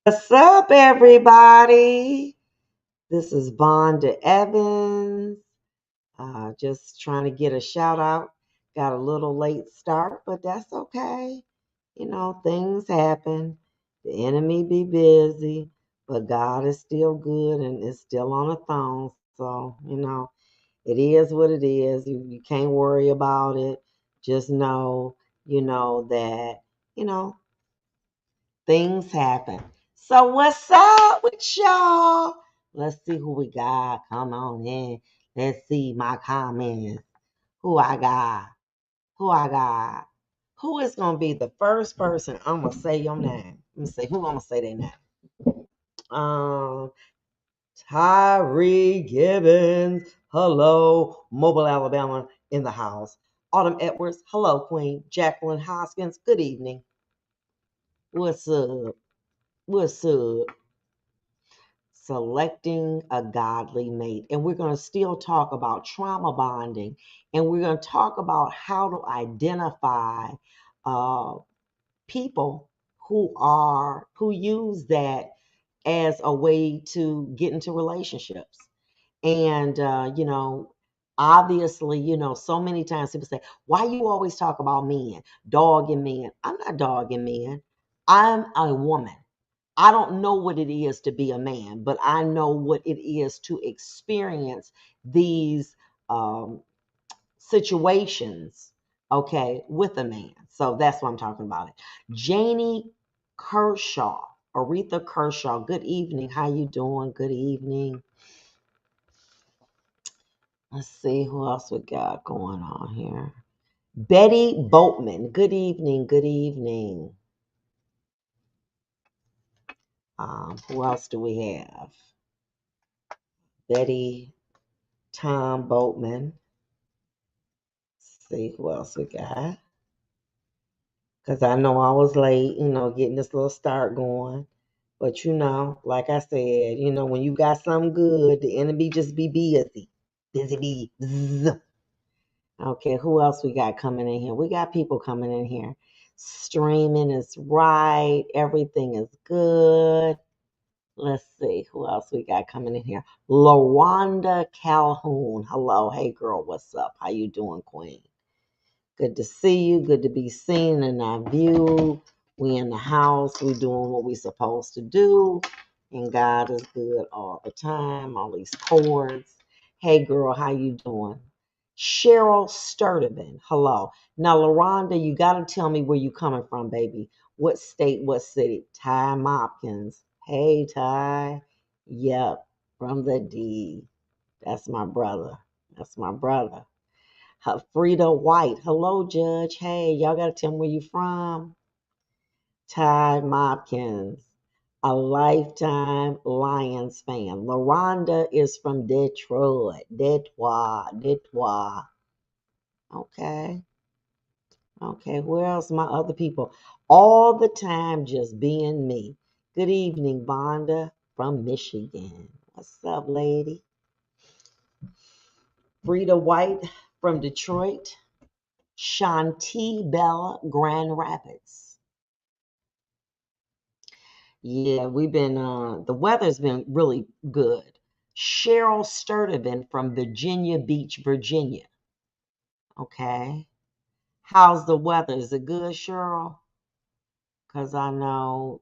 What's up, everybody? This is Bonda Evans. Just trying to get a shout out. Got a little late start, but that's okay. Things happen. The enemy be busy, but God is still good and is still on the throne. So, it is what it is. You can't worry about it. Just know, that, you know, things happen. So what's up with y'all? Let's see who we got. Come on in. Let's see my comments. Who I got? Who I got? Who is gonna be the first person? I'm gonna say your name. Let me see who I'm gonna say their name. Um, Tyree Gibbons. Hello, Mobile, Alabama in the house. Autumn Edwards. Hello, Queen. Jacqueline Hoskins. Good evening. What's up? What's up? Selecting a godly mate. And we're going to still talk about trauma bonding. And we're going to talk about how to identify uh, people who use that as a way to get into relationships. And obviously, so many times people say, why you always talk about men, dogging men? I'm not dogging men. I'm a woman. I don't know what it is to be a man, but I know what it is to experience these um, situations, okay, with a man. So that's what I'm talking about. It. Janie Kershaw, Aretha Kershaw. Good evening. How you doing? Good evening. Let's see who else we got going on here. Betty Boatman. Good evening. Good evening. Who else do we have? Betty Tom Boatman. See who else we got. Because I know I was late, getting this little start going. But like I said, when you got something good, the enemy just be busy. Busy bee. Bzz. Okay, who else we got coming in here? We got people coming in here. Streaming is right. Everything is good. Let's see who else we got coming in here. LaRonda Calhoun. Hello. Hey girl, what's up? How you doing, Queen? Good to see you. Good to be seen in our view. We in the house. We doing what we supposed to do. And God is good all the time. All these chords. Hey girl, how you doing? Cheryl Sturdivant. Hello. Now, LaRonda, you got to tell me where you coming from, baby. What state, what city? Ty Mopkins. Hey, Ty. Yep, from the D. That's my brother. That's my brother. Frida White. Hello, Judge. Hey, y'all got to tell me where you from. Ty Mopkins. A lifetime Lions fan. LaRonda is from Detroit. Detroit. Okay. Okay. Where else? My other people. All the time just being me. Good evening, Vonda from Michigan. What's up, lady? Frida White from Detroit. Shanti Bella, Grand Rapids. Yeah, we've been, the weather's been really good. Cheryl Sturdivant from Virginia Beach, Virginia. Okay. How's the weather? Is it good, Cheryl? Because I know,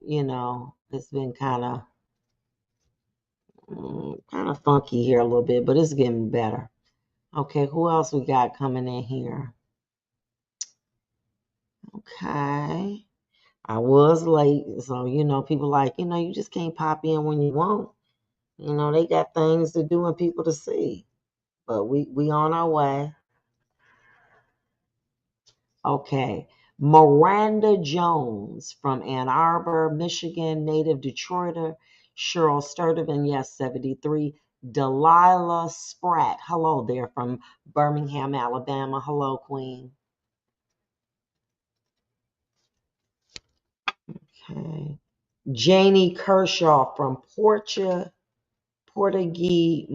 it's been kind of funky here a little bit, but it's getting better. Okay, who else we got coming in here? Okay. I was late, so people like, you just can't pop in when you want. They got things to do and people to see. But we on our way. Okay. Miranda Jones from Ann Arbor, Michigan, native Detroiter. Cheryl Sturdivant, yes, 73. Delilah Spratt. Hello there from Birmingham, Alabama. Hello, Queen. Okay. Janie Kershaw from Portuguese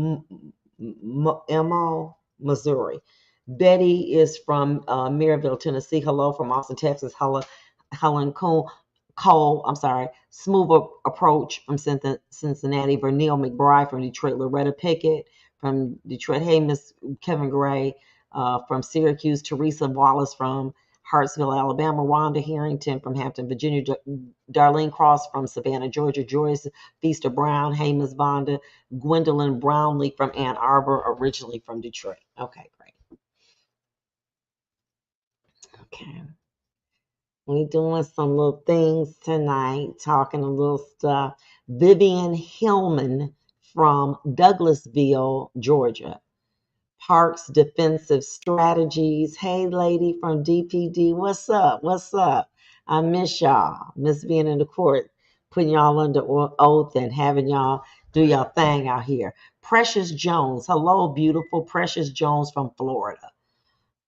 Mo, Missouri. Betty is from Maryville, Tennessee. Hello from Austin, Texas. Helen Coon. Smooth Approach from Cincinnati, Vernell McBride from Detroit, Loretta Pickett from Detroit, hey, Miss Kevin Gray from Syracuse, Teresa Wallace from Hartsville, Alabama, Rhonda Harrington from Hampton, Virginia, Darlene Cross from Savannah, Georgia, Joyce Feaster Brown, hey, Miss Vonda, Gwendolyn Brownlee from Ann Arbor, originally from Detroit. Okay, great. Okay. We doing some little things tonight, talking a little stuff. Vivian Hillman from Douglasville, Georgia. Parks Defensive Strategies. Hey, lady from DPD, what's up? What's up? I miss y'all. Miss being in the court, putting y'all under oath and having y'all do y'all thing out here. Precious Jones. Hello, beautiful Precious Jones from Florida.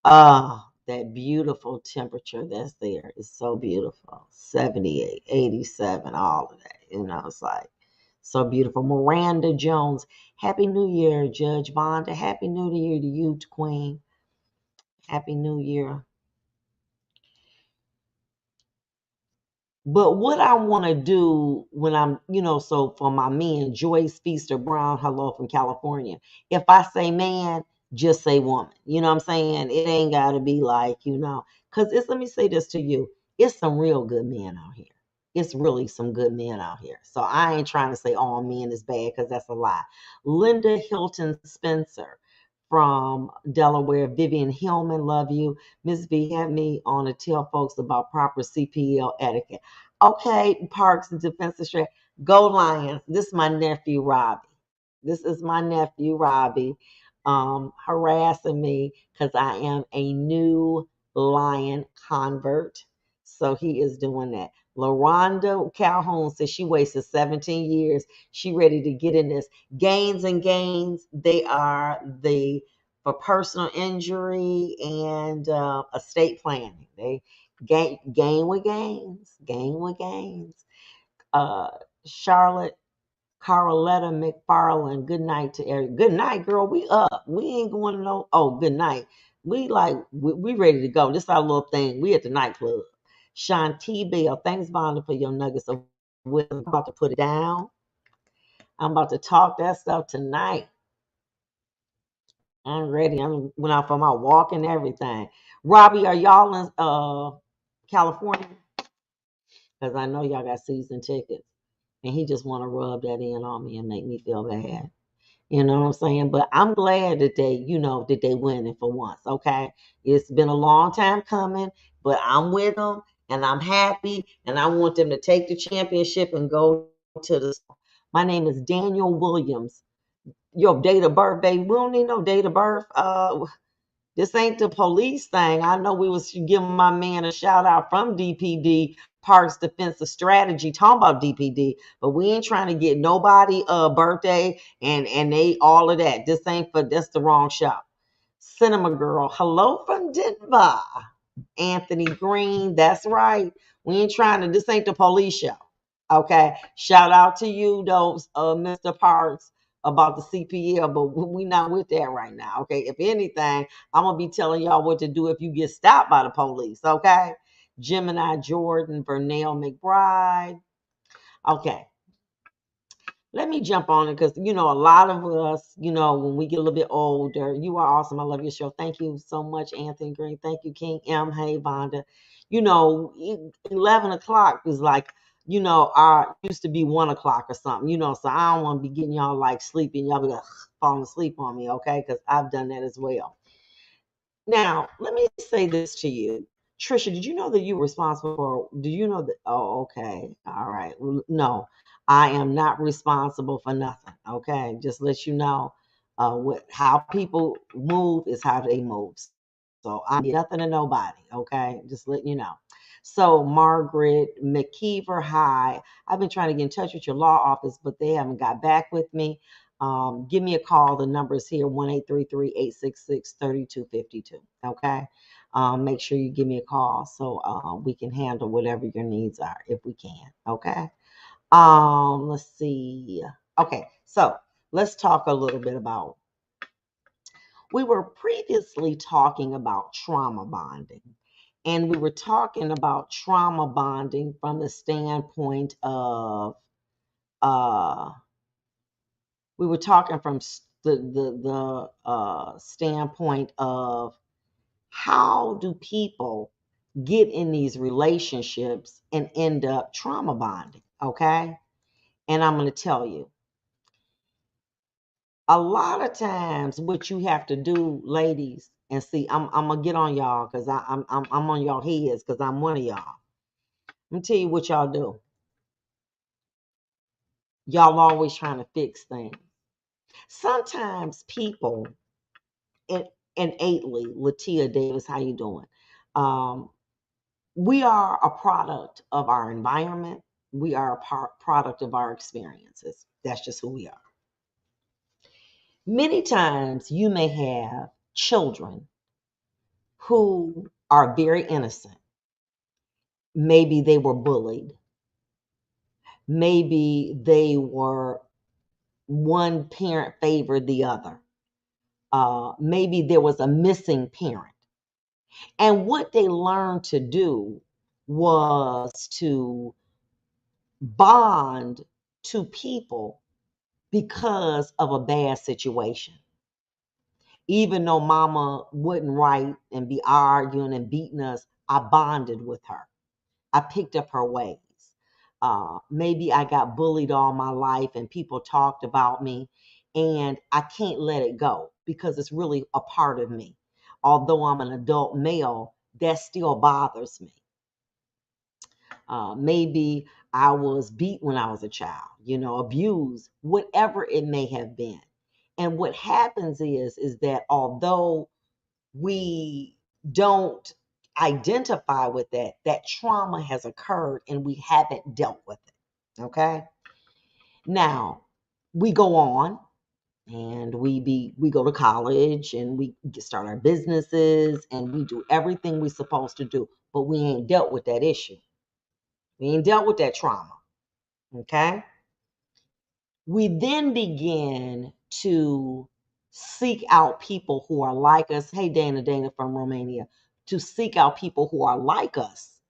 Ah, that beautiful temperature that's there is so beautiful. 78, 87, all of that. It's like so beautiful. Miranda Jones. Happy New Year, Judge Vonda. Happy New Year to you, Queen. Happy New Year. But what I want to do when I'm, so for my man, Joyce Feaster Brown, hello from California. If I say man, just say woman. You know what I'm saying? It ain't got to be like, because let me say this to you. It's some real good men out here. It's really some good men out here. So I ain't trying to say all men is bad because that's a lie. Linda Hilton Spencer from Delaware. Vivian Hillman, love you. Miss V had me on to tell folks about proper CPL etiquette. Okay, Parks and Defensive Strategy. Go Lions. This is my nephew, Robbie. This is my nephew, Robbie, harassing me because I am a new Lion convert. So he is doing that. LaRonda Calhoun says she wasted 17 years. She ready to get in this. Gains and gains, they are for personal injury and estate planning. They gain with gains, gain with gains. Uh, Charlotte Caroletta McFarland. Good night to Eric. Good night, girl. We up. We ain't going to no. Oh, good night. We ready to go. This is our little thing. We at the nightclub. Shanti Bell. Thanks, Vonda, for your nuggets of wisdom. I'm about to put it down. I'm about to talk that stuff tonight. I'm ready. I'm went out for my walk and everything. Robbie, are y'all in California? Because I know y'all got season tickets. And he just want to rub that in on me and make me feel bad. You know what I'm saying? But I'm glad that they winning for once. Okay. It's been a long time coming, but I'm with them and I'm happy and I want them to take the championship and go to the. My name is Daniel Williams. Your date of birth, baby. We don't need no date of birth. This ain't the police thing. I know we was giving my man a shout out from DPD, Parks Defensive Strategy, talking about DPD, but we ain't trying to get nobody a birthday and they all of that. That's the wrong shop. Cinema Girl, hello from Denver. Anthony Green, that's right. We ain't trying to. This ain't the police show. Okay. Shout out to you, though, Mr. Parks, about the CPL, but we not with that right now. Okay. If anything, I'm gonna be telling y'all what to do if you get stopped by the police. Okay. Gemini Jordan, Vernell McBride. Okay. Let me jump on it because a lot of us, when we get a little bit older, you are awesome. I love your show. Thank you so much, Anthony Green. Thank you, King M. Hey, Vonda. 11 o'clock is like, our used to be 1 o'clock or something, so I don't want to be getting y'all like sleeping. Y'all be like falling asleep on me, okay? Because I've done that as well. Now, let me say this to you. Trisha, did you know that you were responsible for, do you know that? Oh, okay. All right. Well, no, I am not responsible for nothing. Okay. Just let you know how people move is how they move. So I'm nothing to nobody. Okay. Just letting you know. So Margaret McKeever, hi. I've been trying to get in touch with your law office, but they haven't got back with me. Give me a call. The number is here, 1-833-866-3252. Okay. Make sure you give me a call so we can handle whatever your needs are if we can. Okay. Let's see. Okay, so let's talk a little bit about. We were previously talking about trauma bonding. And we were talking about trauma bonding from the standpoint of, we were talking from the standpoint of how do people get in these relationships and end up trauma bonding, okay? And I'm going to tell you, a lot of times what you have to do, ladies, and see, I'm gonna get on y'all because I'm on y'all heads because I'm one of y'all. Let me tell you what y'all do. Y'all always trying to fix things. Sometimes people, and innately, Latia Davis, how you doing? We are a product of our environment. We are a product of our experiences. That's just who we are. Many times you may have children who are very innocent. Maybe they were bullied. Maybe they were, one parent favored the other. Maybe there was a missing parent. And what they learned to do was to bond to people because of a bad situation. Even though mama wouldn't write and be arguing and beating us, I bonded with her. I picked up her ways. Maybe I got bullied all my life and people talked about me, and I can't let it go because it's really a part of me. Although I'm an adult male, that still bothers me. Maybe I was beat when I was a child, abused, whatever it may have been. And what happens is that although we don't identify with that, that trauma has occurred and we haven't dealt with it. Okay. Now we go on and we go to college and we start our businesses and we do everything we're supposed to do, but we ain't dealt with that issue. We ain't dealt with that trauma. Okay. We then begin to seek out people who are like us. Hey, Dana from Romania, to seek out people who are like us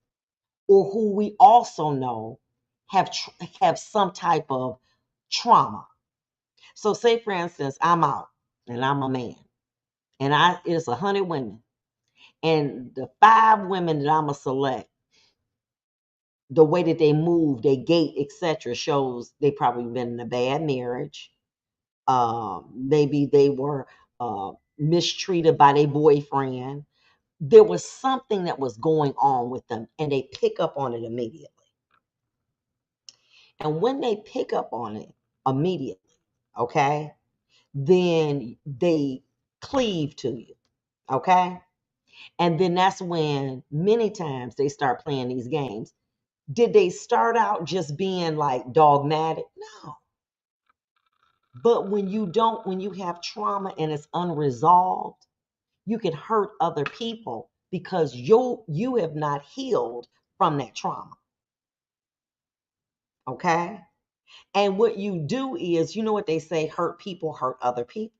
or who we also know have some type of trauma. So, say for instance, I'm out and I'm a man, and it's 100 women, and the 5 women that I'm gonna select, the way that they move, they gait, etc., shows they probably been in a bad marriage. Maybe they were mistreated by their boyfriend. There was something that was going on with them, and they pick up on it immediately. And when they pick up on it immediately, okay, then they cleave to you, okay? And then that's when many times they start playing these games. Did they start out just being like dogmatic? No. But when you have trauma and it's unresolved, you can hurt other people because you have not healed from that trauma. Okay? And what you do is, you know what they say, hurt people hurt other people.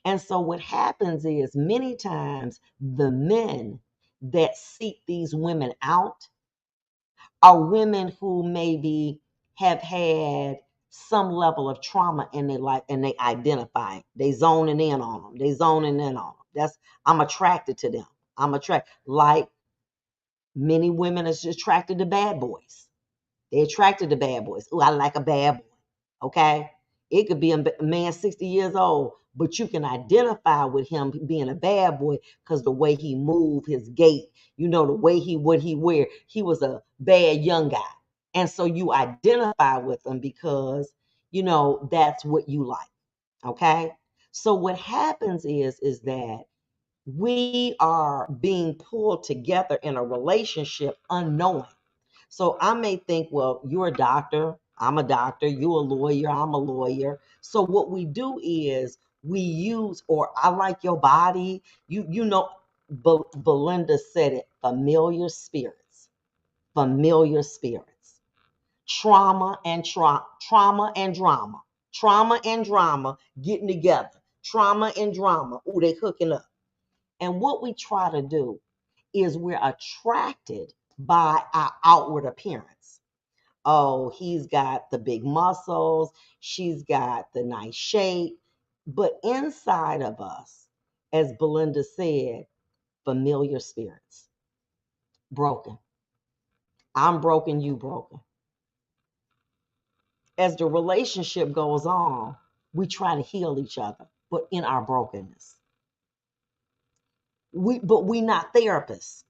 And so what happens is many times the men that seek these women out are women who maybe have had some level of trauma in their life and they identify it. They zoning in on them. They zoning in on them. That's, I'm attracted to them. I'm attracted, like many women are attracted to bad boys. They attracted to bad boys. Oh, I like a bad boy. Okay. It could be a man 60 years old, but you can identify with him being a bad boy because the way he moved, his gait, the way what he wear. He was a bad young guy. And so you identify with him because, that's what you like. Okay. So what happens is that we are being pulled together in a relationship unknowing. So I may think, well, you're a doctor, I'm a doctor, you're a lawyer, I'm a lawyer. So what we do is we use, or I like your body, Belinda said it, familiar spirits, trauma and drama getting together, trauma and drama. Ooh, they hooking up. And what we try to do is we're attracted by our outward appearance. Oh, he's got the big muscles, she's got the nice shape. But inside of us, as Belinda said, familiar spirits, broken. I'm broken, you broken. As the relationship goes on, we try to heal each other, but in our brokenness. But we not therapists,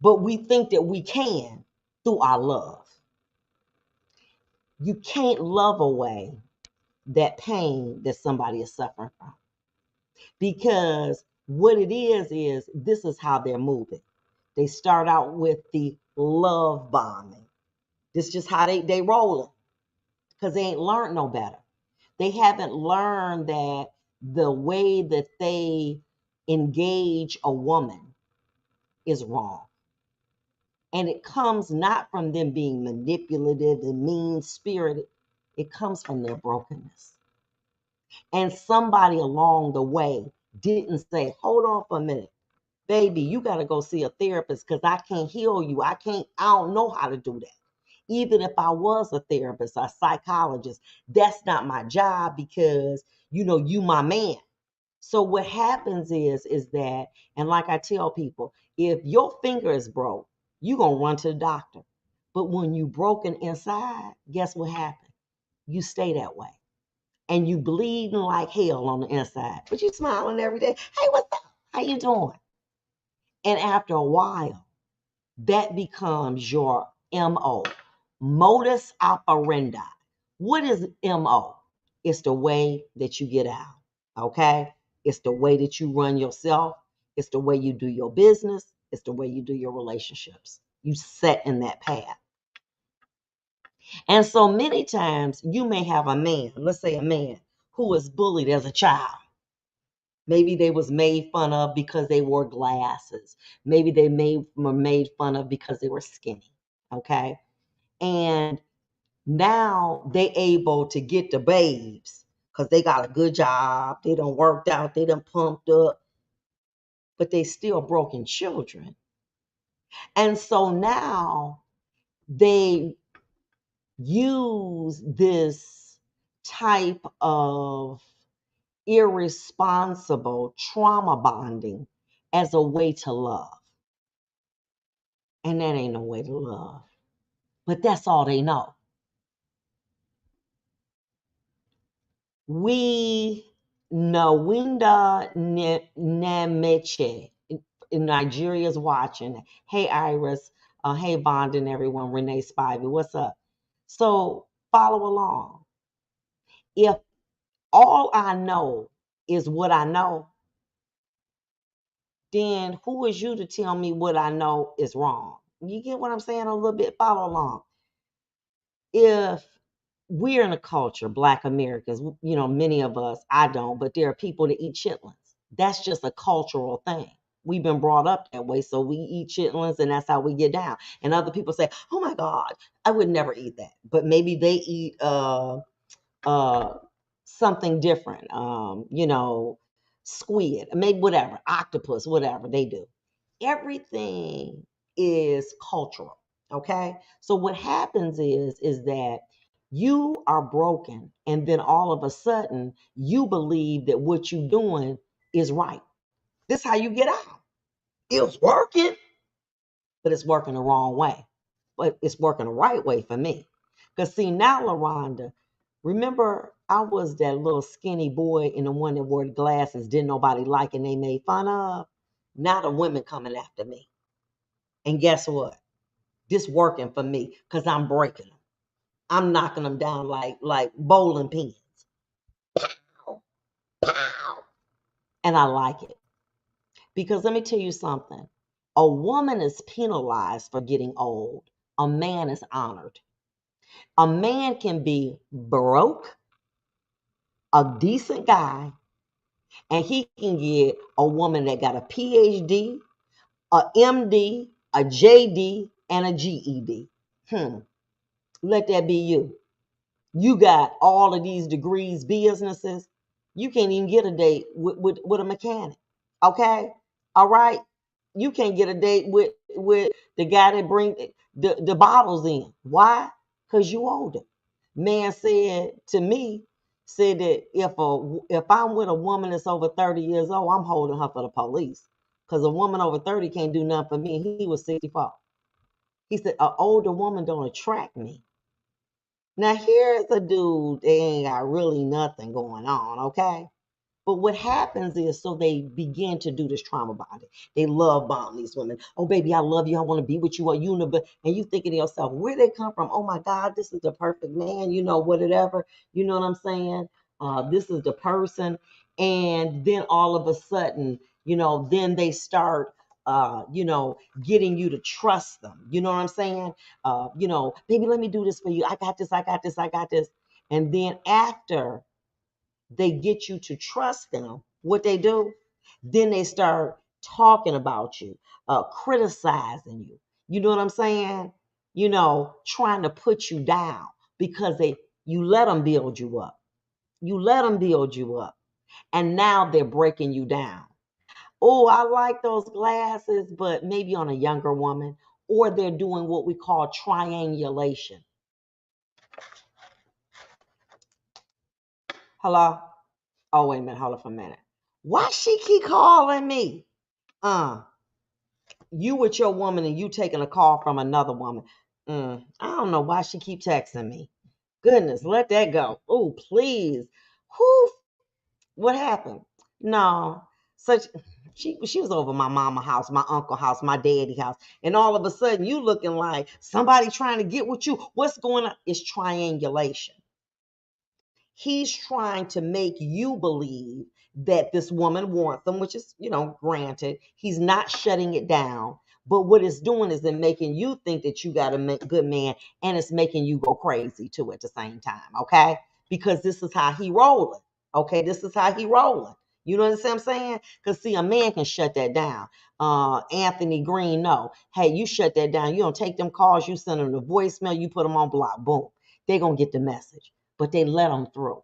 but we think that we can through our love. You can't love away that pain that somebody is suffering from. Because what it is this is how they're moving. They start out with the love bombing. This is just how they rolling because they ain't learned no better. They haven't learned that the way that they engage a woman is wrong. And it comes not from them being manipulative and mean spirited, it comes from their brokenness. And somebody along the way didn't say, hold on for a minute, baby, you got to go see a therapist because I can't heal you. I don't know how to do that. Even if I was a therapist or a psychologist, that's not my job because, you my man. So what happens is that, and like I tell people, if your finger is broke, you're going to run to the doctor. But when you broken inside, guess what happened? You stay that way. And you bleeding like hell on the inside. But you smiling every day. Hey, what's up? How you doing? And after a while, that becomes your MO, modus operandi. What is MO? It's the way that you get out, okay? It's the way that you run yourself. It's the way you do your business. It's the way you do your relationships. You set in that path. And so many times you may have a man, let's say a man, who was bullied as a child. Maybe they was made fun of because they wore glasses. Maybe they were made fun of because they were skinny. Okay. And now they able to get the babes because they got a good job. They done worked out. They done pumped up. But they still broken children. And so now they use this type of irresponsible trauma bonding as a way to love. And that ain't no way to love. But that's all they know. We know Winda Nemeche in Nigeria's watching. Hey, Iris. Hey, Bond and everyone. Renee Spivey. What's up? So follow along. If all I know is what I know, then who is you to tell me what I know is wrong? You get what I'm saying a little bit? Follow along. If we're in a culture, Black Americans, many of us, I don't, but there are people that eat chitlins. That's just a cultural thing. We've been brought up that way, so we eat chitlins and that's how we get down. And other people say, oh my God, I would never eat that. But maybe they eat something different, squid, maybe whatever, octopus, whatever they do. Everything is cultural, okay? So what happens is that you are broken, and then all of a sudden you believe that what you're doing is right. This is how you get out. It's working, but it's working the wrong way. But it's working the right way for me. Because see, now, LaRonda, remember I was that little skinny boy and the one that wore the glasses, didn't nobody like and they made fun of? Now the women coming after me. And guess what? This working for me because I'm breaking them. I'm knocking them down like bowling pins. Pow, pow. And I like it. Because let me tell you something. A woman is penalized for getting old. A man is honored. A man can be broke, a decent guy, and he can get a woman that got a PhD, a MD, a JD, and a GED. Let that be you. You got all of these degrees, businesses. You can't even get a date with a mechanic. Okay? All right? You can't get a date with the guy that bring the bottles in. Why? Because you older. Man said to me, said that if I'm with a woman that's over 30 years old, I'm holding her for the police. Because a woman over 30 can't do nothing for me. He was 64. He said, an older woman don't attract me. Now here's a dude that ain't got really nothing going on, okay? But what happens is, so they begin to do this trauma bonding. They love bomb these women. Oh, baby, I love you. I want to be with you. And you thinking to yourself, where they come from? Oh my God, this is the perfect man. Whatever. You know what I'm saying? This is the person. And then all of a sudden, then they start, getting you to trust them. You know what I'm saying? Baby, let me do this for you. I got this. I got this. I got this. And then after they get you to trust them, what they do, then they start talking about you, criticizing you. You know what I'm saying? Trying to put you down because you let them build you up. You let them build you up. And now they're breaking you down. Oh, I like those glasses, but maybe on a younger woman. Or they're doing what we call triangulation. Hello? Oh, wait a minute. Hold on for a minute. Why she keep calling me? Uh, you with your woman and you taking a call from another woman. I don't know why she keep texting me. Goodness, let that go. Oh, please. Whew, what happened? No, such she was over my mama house, my uncle house, my daddy house, and all of a sudden you looking like somebody trying to get with you. What's going on? It's triangulation. He's trying to make you believe that this woman wants them, which is, granted. He's not shutting it down. But what it's doing is then making you think that you got a good man, and it's making you go crazy too at the same time, okay? Because this is how he rolling, okay? This is how he rolling. You know what I'm saying? Because, see, a man can shut that down. Anthony Green, no. Hey, you shut that down. You don't take them calls. You send them the voicemail. You put them on block. Boom. They're going to get the message. But they let them through.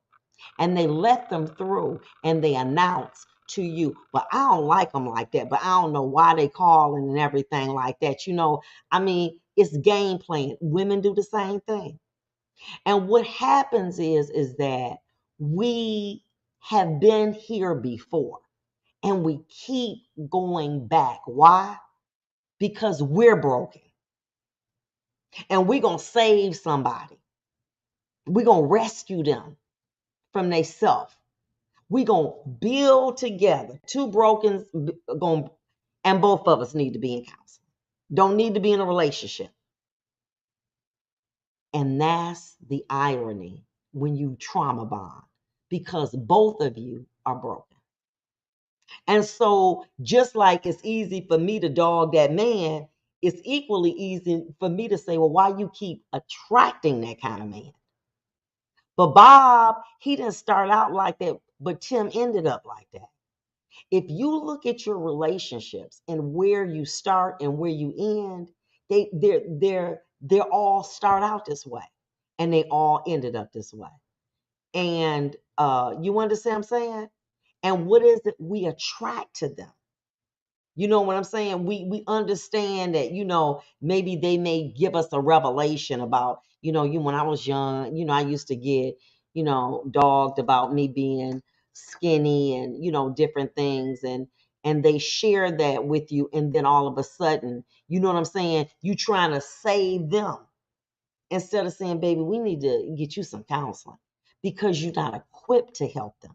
And they let them through and they announce to you, but I don't like them like that. But I don't know why they calling and everything like that. It's game playing. Women do the same thing. And what happens is that we have been here before and we keep going back. Why? Because we're broken and we're going to save somebody. We're going to rescue them from their self. We're going to build together. Two broken, and both of us need to be in counseling. Don't need to be in a relationship. And that's the irony when you trauma bond, because both of you are broken. And so just like it's easy for me to dog that man, it's equally easy for me to say, well, why you keep attracting that kind of man? But Bob, he didn't start out like that, but Tim ended up like that. If you look at your relationships and where you start and where you end, they're all start out this way, and they all ended up this way. And you understand what I'm saying? And what is it we attract to them? You know what I'm saying? We understand that, maybe they may give us a revelation about, when I was young, I used to get, dogged about me being skinny and, different things, and they share that with you, and then all of a sudden, you know what I'm saying? You trying to save them instead of saying, baby, we need to get you some counseling because you're not equipped to help them.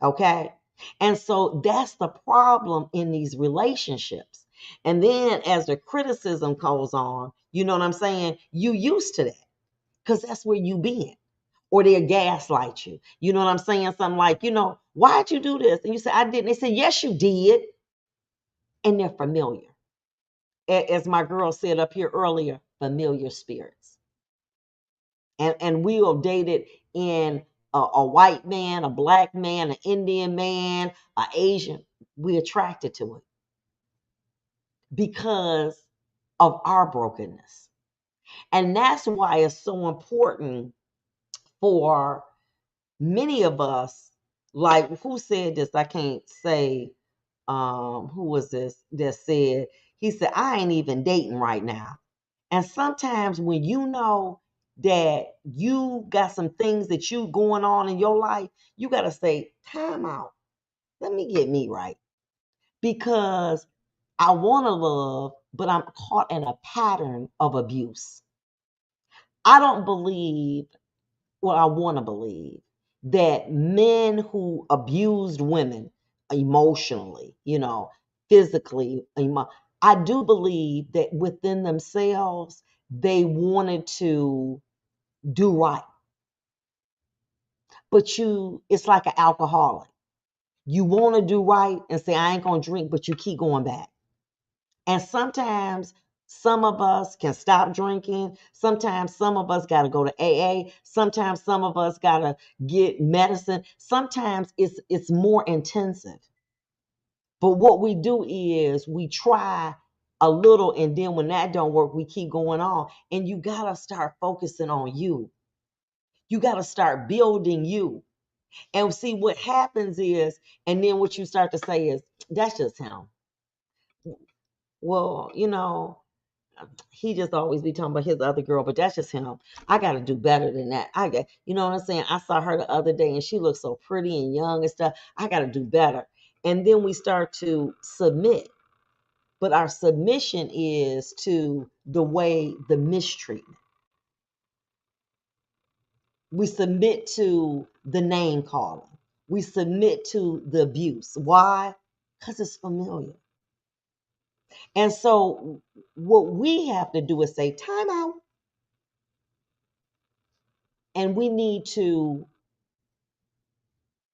Okay. And so that's the problem in these relationships. And then as the criticism goes on, you know what I'm saying? You used to that because that's where you been. Or they'll gaslight you. You know what I'm saying? Something like, why'd you do this? And you say, I didn't. They say, yes, you did. And they're familiar. As my girl said up here earlier, familiar spirits. And we will date it in a white man, a black man, an Indian man, an Asian. We attracted to it because of our brokenness. And that's why it's so important for many of us, like who said this? I can't say who was this that said, he said, I ain't even dating right now. And sometimes when you know that you got some things that you going on in your life, you got to say, time out. Let me get me right. Because I want to love, but I'm caught in a pattern of abuse. I don't believe, well, I want to believe that men who abused women emotionally, physically, I do believe that within themselves, they wanted to do right. But it's like an alcoholic. You want to do right and say, I ain't going to drink, but you keep going back. And sometimes some of us can stop drinking. Sometimes some of us got to go to AA. Sometimes some of us got to get medicine. Sometimes it's more intensive. But what we do is we try a little, and then when that don't work, we keep going on. And you got to start focusing on you. You got to start building you. And see what happens is, and then what you start to say is, that's just him. Well, he just always be talking about his other girl, but that's just him. I got to do better than that. You know what I'm saying? I saw her the other day and she looked so pretty and young and stuff. I got to do better. And then we start to submit. But our submission is to the way the mistreatment. We submit to the name calling. We submit to the abuse. Why? Because it's familiar. And so what we have to do is say, time out. And we need to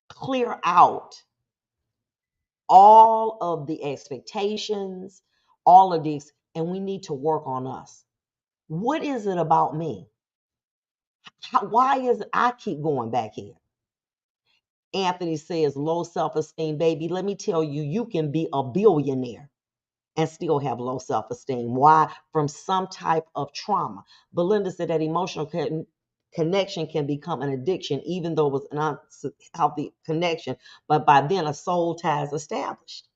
clear out all of the expectations, all of these, and we need to work on us. What is it about me? Why is it I keep going back here? Anthony says, low self esteem, baby. Let me tell you, you can be a billionaire and still have low self esteem. Why? From some type of trauma. Belinda said that emotional connection can become an addiction, even though it was an unhealthy connection. But by then, a soul tie is established.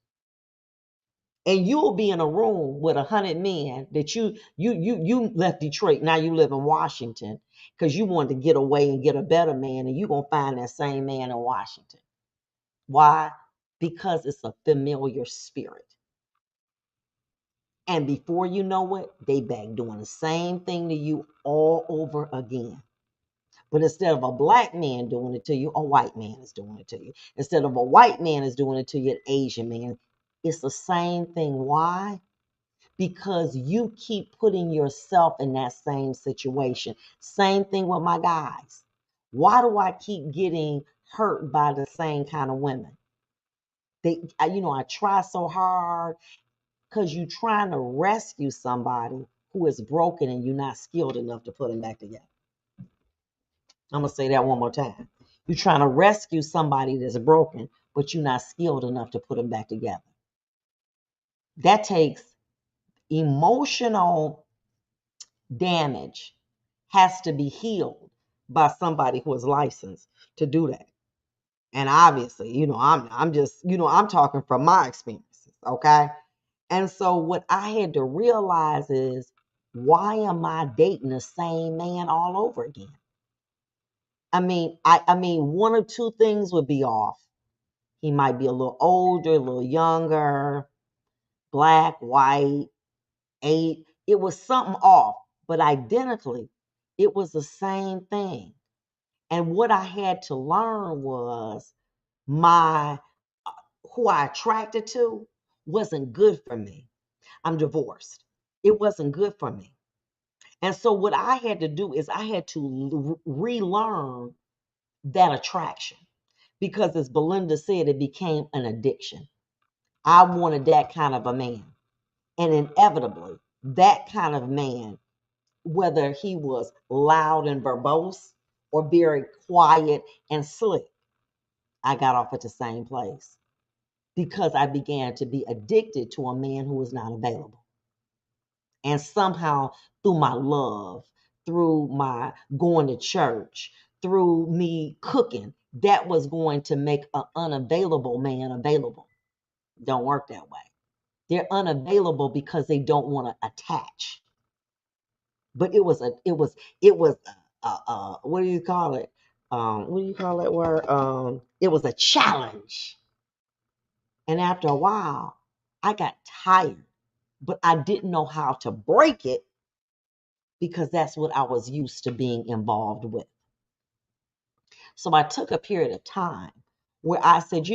And you'll be in a room with 100 men that you left Detroit. Now you live in Washington because you wanted to get away and get a better man, and you're gonna find that same man in Washington. Why? Because it's a familiar spirit. And before you know it, they back doing the same thing to you all over again. But instead of a black man doing it to you, a white man is doing it to you. Instead of a white man is doing it to you, an Asian man. It's the same thing. Why? Because you keep putting yourself in that same situation. Same thing with my guys. Why do I keep getting hurt by the same kind of women? I try so hard because you're trying to rescue somebody who is broken and you're not skilled enough to put them back together. I'm going to say that one more time. You're trying to rescue somebody that's broken, but you're not skilled enough to put them back together. That takes emotional damage, has to be healed by somebody who is licensed to do that. And obviously, I'm just, I'm talking from my experiences, okay? And so what I had to realize is, why am I dating the same man all over again? I mean, one or two things would be off. He might be a little older, a little younger, black, white, eight. It was something off, but identically, it was the same thing. And what I had to learn was my who I attracted to wasn't good for me. I'm divorced. It wasn't good for me. And so what I had to do is I had to relearn that attraction because, as Belinda said, it became an addiction. I wanted that kind of a man. And inevitably, that kind of man, whether he was loud and verbose or very quiet and slick, I got off at the same place because I began to be addicted to a man who was not available. And somehow, through my love, through my going to church, through me cooking, that was going to make an unavailable man available. Don't work that way. They're unavailable because they don't want to attach. But what do you call it? What do you call that word? It was a challenge. And after a while, I got tired, but I didn't know how to break it because that's what I was used to being involved with. So I took a period of time where I said,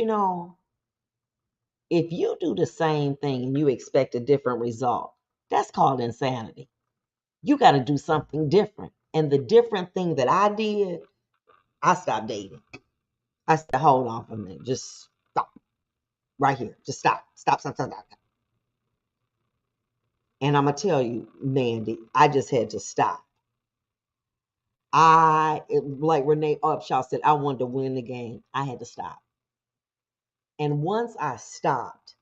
if you do the same thing and you expect a different result, that's called insanity. You got to do something different. And the different thing that I did, I stopped dating. I said, hold on for a minute. Just stop right here. Just stop. Stop, stop, stop, stop. And I'm going to tell you, Mandy, I just had to stop. Like Renee Upshaw said, I wanted to win the game. I had to stop. And once I stopped,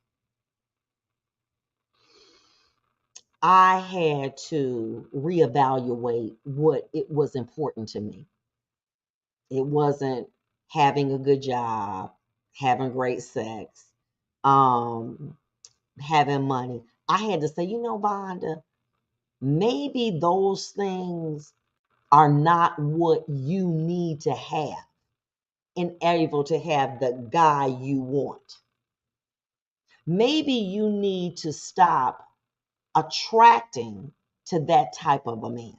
I had to reevaluate what it was important to me. It wasn't having a good job, having great sex, having money. I had to say, Vonda, maybe those things are not what you need to have in able to have the guy you want. Maybe you need to stop attracting to that type of a man.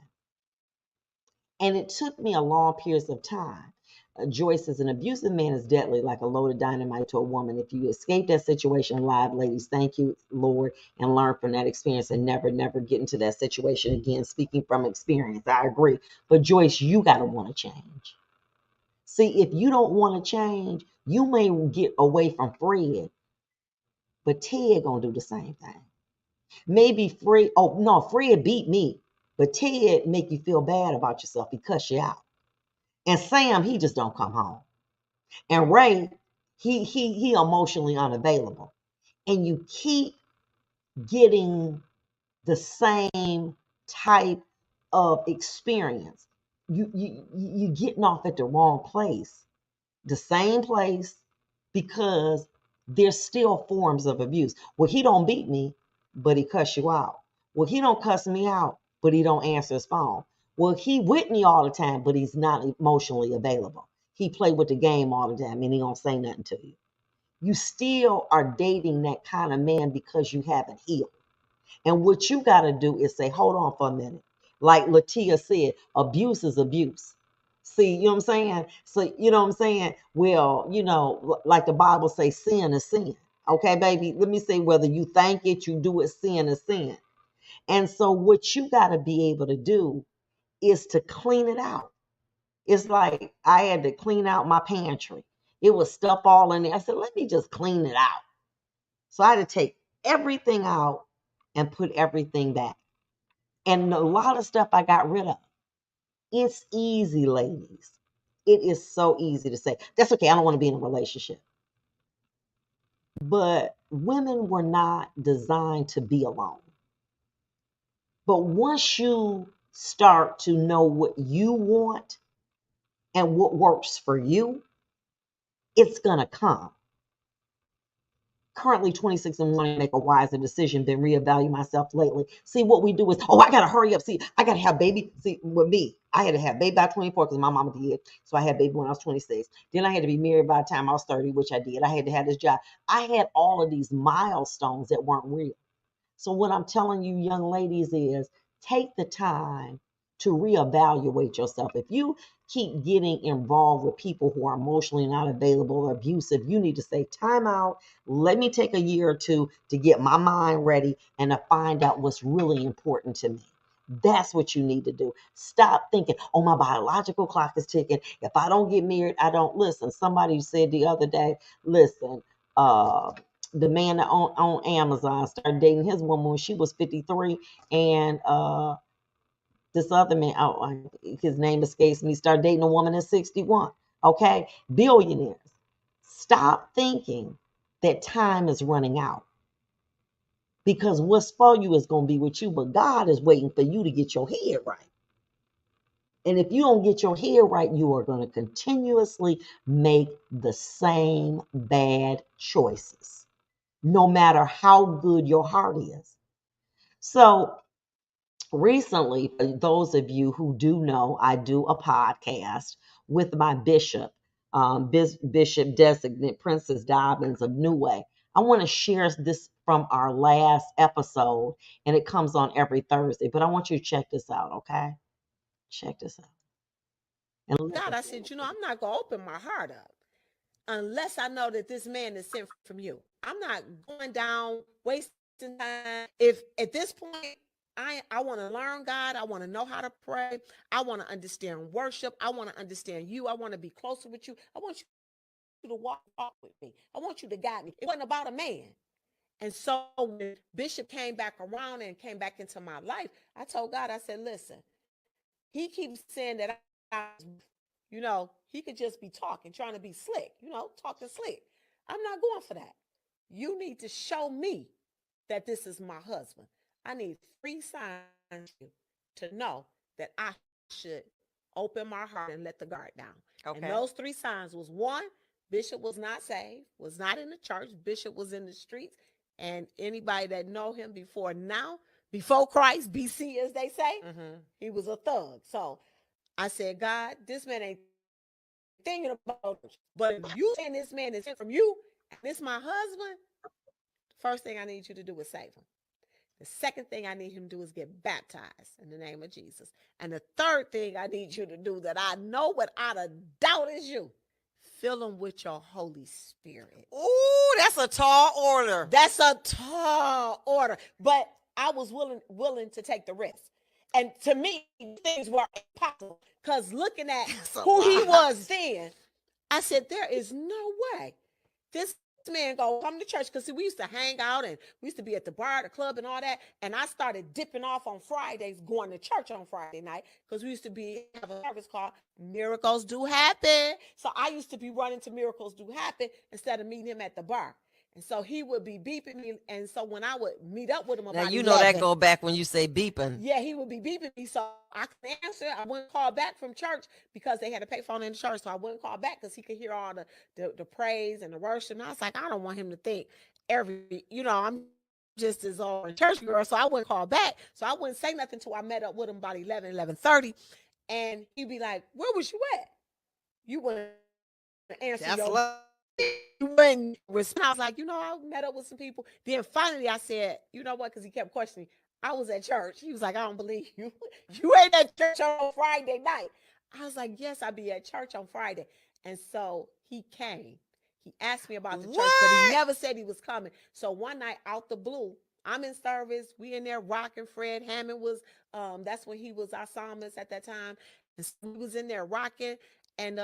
And it took me a long period of time. Joyce says, an abusive man is deadly like a load of dynamite to a woman. If you escape that situation alive, ladies, thank you, Lord, and learn from that experience and never, never get into that situation again. Speaking from experience, I agree. But Joyce, you got to want to change. See, if you don't want to change, you may get away from Fred, but Ted gonna do the same thing. Maybe Fred, oh no, Fred beat me, but Ted make you feel bad about yourself. He cuss you out. And Sam, he just don't come home. And Ray, he emotionally unavailable. And you keep getting the same type of experience. You getting off at the wrong place. The same place, because there's still forms of abuse. Well, he don't beat me, but he cuss you out. Well, he don't cuss me out, but he don't answer his phone. Well, he with me all the time, but he's not emotionally available. He play with the game all the time and he don't say nothing to you. You still are dating that kind of man because you haven't healed. And what you got to do is say, hold on for a minute. Like Latia said, abuse is abuse. See, you know what I'm saying? So, you know what I'm saying? Well, like the Bible says, sin is sin. Okay, baby, let me say, whether you think it, you do it, sin is sin. And so what you got to be able to do is to clean it out. It's like I had to clean out my pantry. It was stuff all in there. I said, let me just clean it out. So I had to take everything out and put everything back. And a lot of stuff I got rid of. It's easy, ladies. It is so easy to say, that's okay, I don't want to be in a relationship. But women were not designed to be alone. But once you start to know what you want and what works for you, it's going to come. Currently 26 and wanting to make a wiser decision, been reevaluating myself lately. See, what we do is, I got to hurry up. See, I got to have baby. See, with me, I had to have baby by 24 because my mama did. So I had baby when I was 26. Then I had to be married by the time I was 30, which I did. I had to have this job. I had all of these milestones that weren't real. So what I'm telling you, young ladies, is take the time to reevaluate yourself. If you keep getting involved with people who are emotionally not available or abusive, you need to say, time out. Let me take a year or two to get my mind ready and to find out what's really important to me. That's what you need to do. Stop thinking, oh, my biological clock is ticking. If I don't get married, I don't listen. Somebody said the other day, listen, the man that on Amazon started dating his woman when she was 53, and this other man, his name escapes me, started dating a woman at 61. Okay, billionaires. Stop thinking that time is running out, because what's for you is going to be with you, but God is waiting for you to get your head right. And if you don't get your head right, you are going to continuously make the same bad choices. no matter how good your heart is. So recently, for those of you who do know, I do a podcast with my bishop, Bishop Designate Princess Dobbins of New Way. I want to share this from our last episode, and it comes on every Thursday. But I want you to check this out, okay? Check this out. And God, I said, I'm not going to open my heart up unless I know that this man is sent from you. I'm not going down, wasting time. If at this point, I want to learn God, I want to know how to pray, I want to understand worship, I want to understand you, I want to be closer with you, I want you to walk with me, I want you to guide me. It wasn't about a man. And so when Bishop came back around and came back into my life, I told God, I said, listen, he keeps saying that he could just be talking, trying to be slick, talking slick. I'm not going for that. You need to show me that this is my husband. I need 3 signs to know that I should open my heart and let the guard down. Okay. And those 3 signs was, 1, Bishop was not saved, was not in the church. Bishop was in the streets. And anybody that know him before Christ, BC as they say, he was a thug. So I said, God, this man ain't thinking about it. But if you saying this man is from you, and this my husband, the first thing I need you to do is save him. The second thing I need him to do is get baptized in the name of Jesus. And the third thing I need you to do that I know without a doubt is you. Fill him with your Holy Spirit. Ooh, that's a tall order. That's a tall order. But I was willing to take the risk. And to me, things were impossible. Because looking at who he was then, I said, there is no way this man gonna come to church. Because we used to hang out and we used to be at the bar, the club, and all that. And I started dipping off on Fridays, going to church on Friday night. Because we used to have a service called Miracles Do Happen. So I used to be running to Miracles Do Happen instead of meeting him at the bar. And so he would be beeping me. And so when I would meet up with him about now, you know 11, that go back when you say beeping. Yeah, he would be beeping me. So I couldn't answer. I wouldn't call back from church because they had a payphone in the church. So I wouldn't call back because he could hear all the praise and the worship. And I was like, I don't want him to think I'm just his own church girl. So I wouldn't call back. So I wouldn't say nothing until I met up with him about 11:30. And he'd be like, where was you at? You wouldn't answer. You wouldn't respond. I was like, I met up with some people. Then finally I said, you know what? Because he kept questioning. I was at church. He was like, I don't believe you. You ain't at church on Friday night. I was like, yes, I'll be at church on Friday. And so he came. He asked me about the church, but he never said he was coming. So one night out the blue, I'm in service. We in there rocking. Fred Hammond was, that's when he was our psalmist at that time. And so we was in there rocking. And